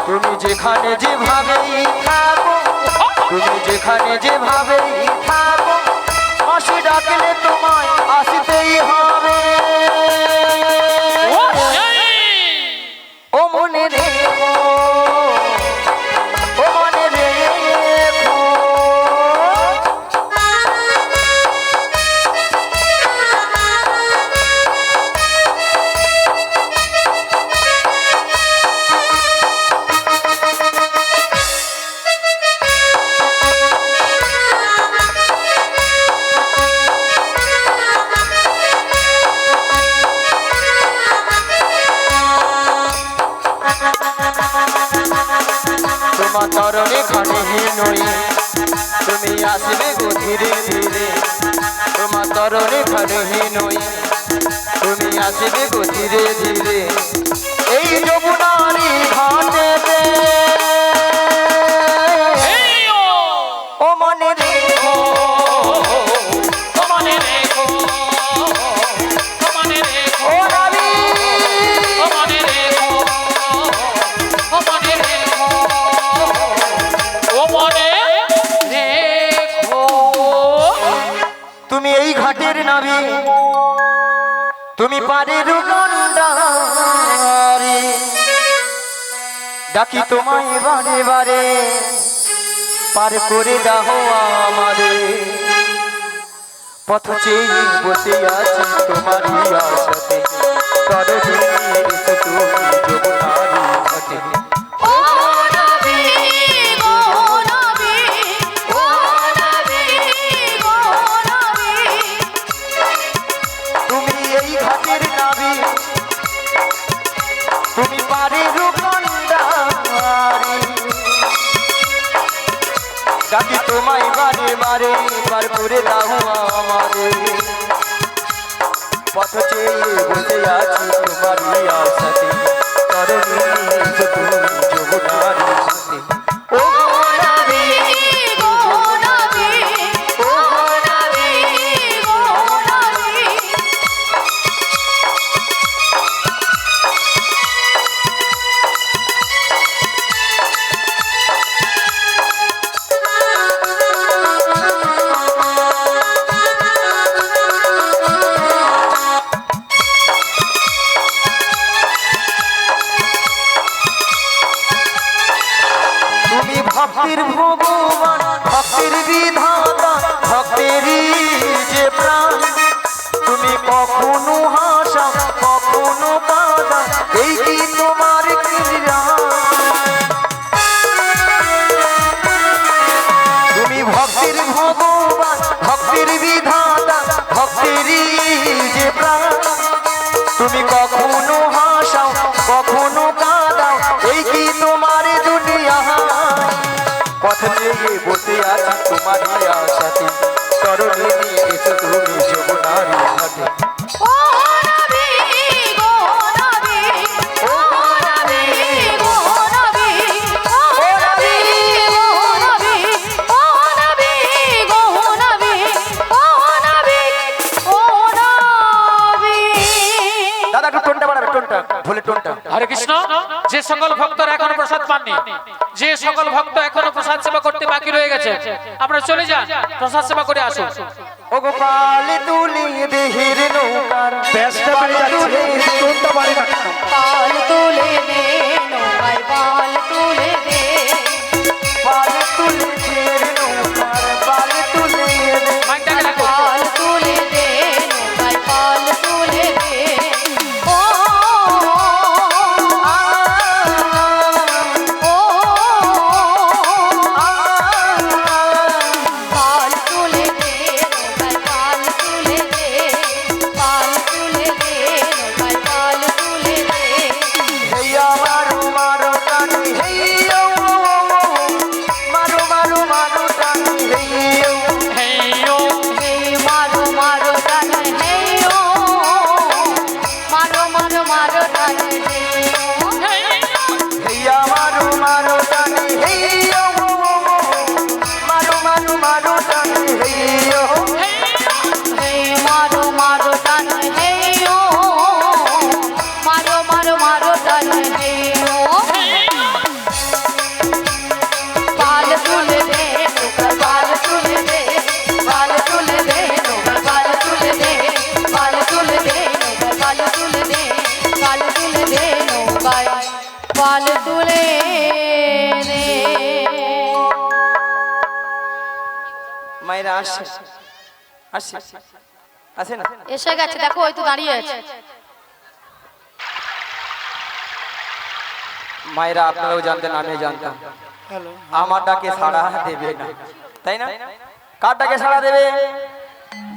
তুমি যেখানে যেভাবেই থাকো, তুমি যেখানে যেভাবেই থাকো, মাসি ডাকলে তোমায় আসতেই হবে। ও মনে রেখো, ও মনে রেখো। তোমার তরণে খানে নই, তুমি আসবে গো ধীরে ধীরে। তোমার তরণে খানে নই, তুমি আসবে গো ধীরে ধীরে। এই যমুনারি ঘাটেতে ও মনে রেখো, ও মনে রেখো, ও মনে রেখো, ও রানী ও মনে রেখো, ও মনে রেখো, ও মনে রেখো। তুমি এই ঘাটের নাবি, তুমি পারের গন্ডারে। ডাকি তোমায় বারে বারে, পার করে দাও আমারে। পথ চেয়ে বসে আছি তোমারই আশাতে, তরণী এসে তুমি যমুনারি ঘাটে। ও নবী গো নবী, ও নবী গো নবী। তুমি এই ঘাটের নাবি, তুমি পারের গন্ডারে। ডাকি তোমায় বারে বারে, পার করে দাও আমারে। পথ চেয়ে বসে আছি তোমারই আশাতে, তরণী এসে তুমি যমুনারি ঘাটে। ও নবী গো নবী, ও নবী গো নবী। তুমি ভক্তির ভগবান, ভক্তির বিধাতা, ভক্তেরই যে প্রাণ। তুমি কখনো হাসা, কখনো কাঁদা, এই কি তোমার ক্রীড়া। তুমি ভক্তির ভগবান, ভক্তির বিধাতা, ভক্তেরই যে প্রাণ। তুমি কখনো হাসাও, কখনো কাঁদাও, এই কি তোমার দুনিয়া। পথ চেয়ে বসে আছি তোমারই আশাতে, তরণী এসে তুমি যমুনারি ঘাটে। ও নবী গো নবী, ও নবী গো নবী, ও নবী গো নবী, ও নবী গো নবী, ও নবী, ও নবী। দাদা একটু টোনটা বাড়াবে, টোনটা ভুলে টোনটা। হরে কৃষ্ণ। যে সকল ভক্তরা এখনো প্রসাদ পাননি, যে সকল ভক্ত এখনো প্রসাদ সেবা করতে বাকি রয়ে গেছে, আপনারা চলে যান, প্রসাদ সেবা করে আসুন। ও গোপাল তুলি দেহের নৌকার ব্যাসটা বেড়ে যাচ্ছে, টোনটা বাড়ি না কেন? পাল তুলে দে নৌকায় পাল তুলে দে, পাল তুলি দেহের নৌকার পাল তুলে দে। মাইকটাকে রাখো। পাল তুলে দে নৌকায় পাল তুলে দে। ও মায়েরা আসছে আসছে আসে না এসে গেছে, দেখো ওই তো দাঁড়িয়ে আছে। মায়েরা আপনারাও জানতেন, আমিও জানতাম, আমার ডাকে সাড়া দেবে না, তাই না? কার ডাকে সাড়া দেবে?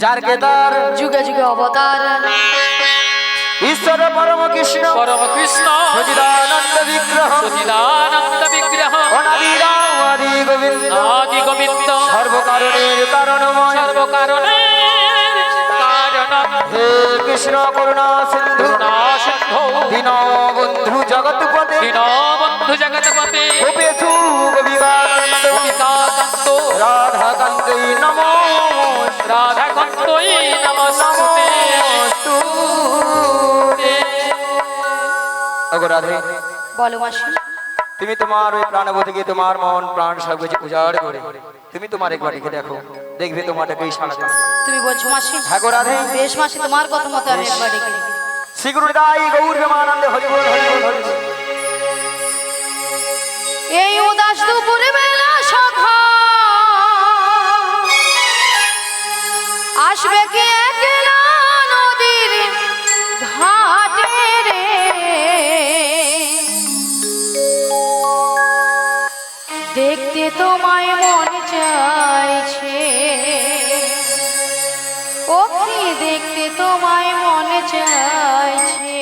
যার কে তার যুগে যুগে অবতার, ঈশ্বর পরম কৃষ্ণ পরম কৃষ্ণ সচিদানন্দ বিগ্রহ সচিদানন্দ বিগ্রহ অনাদিরাম আদি গোবিন্দ আদি গোবিন্দ সর্বকারণের কারণময় সর্বকারণের কারণ হে কৃষ্ণ করুণা সিন্ধু করুণা সিন্ধু দীনবন্ধু জগৎপতে দীনবন্ধু জগৎপতে গোপেশু গোপিকাকান্ত গোপিকাকান্ত রাধাকান্তে নমো রাধাকান্তই নমস্তুতে। ওগো রাধে, বলো মাসি। তুমি তোমার ওই প্রাণবতীকে তোমার মন প্রাণ সব কিছু উজাড় করে তুমি তোমার একবার ডেকে দেখো, দেখবে তোমারটাকেই সাড়া দেবে। তুমি বলছো মাসি? হ্যাঁ গো রাধে। বেশ মাসি, তোমার কথা মতো আমি একবার ডেকে নিই। শ্রী গুরুদাই গৌর প্রেমানন্দে হরি বল হরি বল হরি বল। এই উদাস দুপুর বেলা সখা আসবে কে একলা নদীর ঘাটে রে, দেখতে তোমায় মন চাইছে, ও কি দেখতে তোমায় মন চাইছে।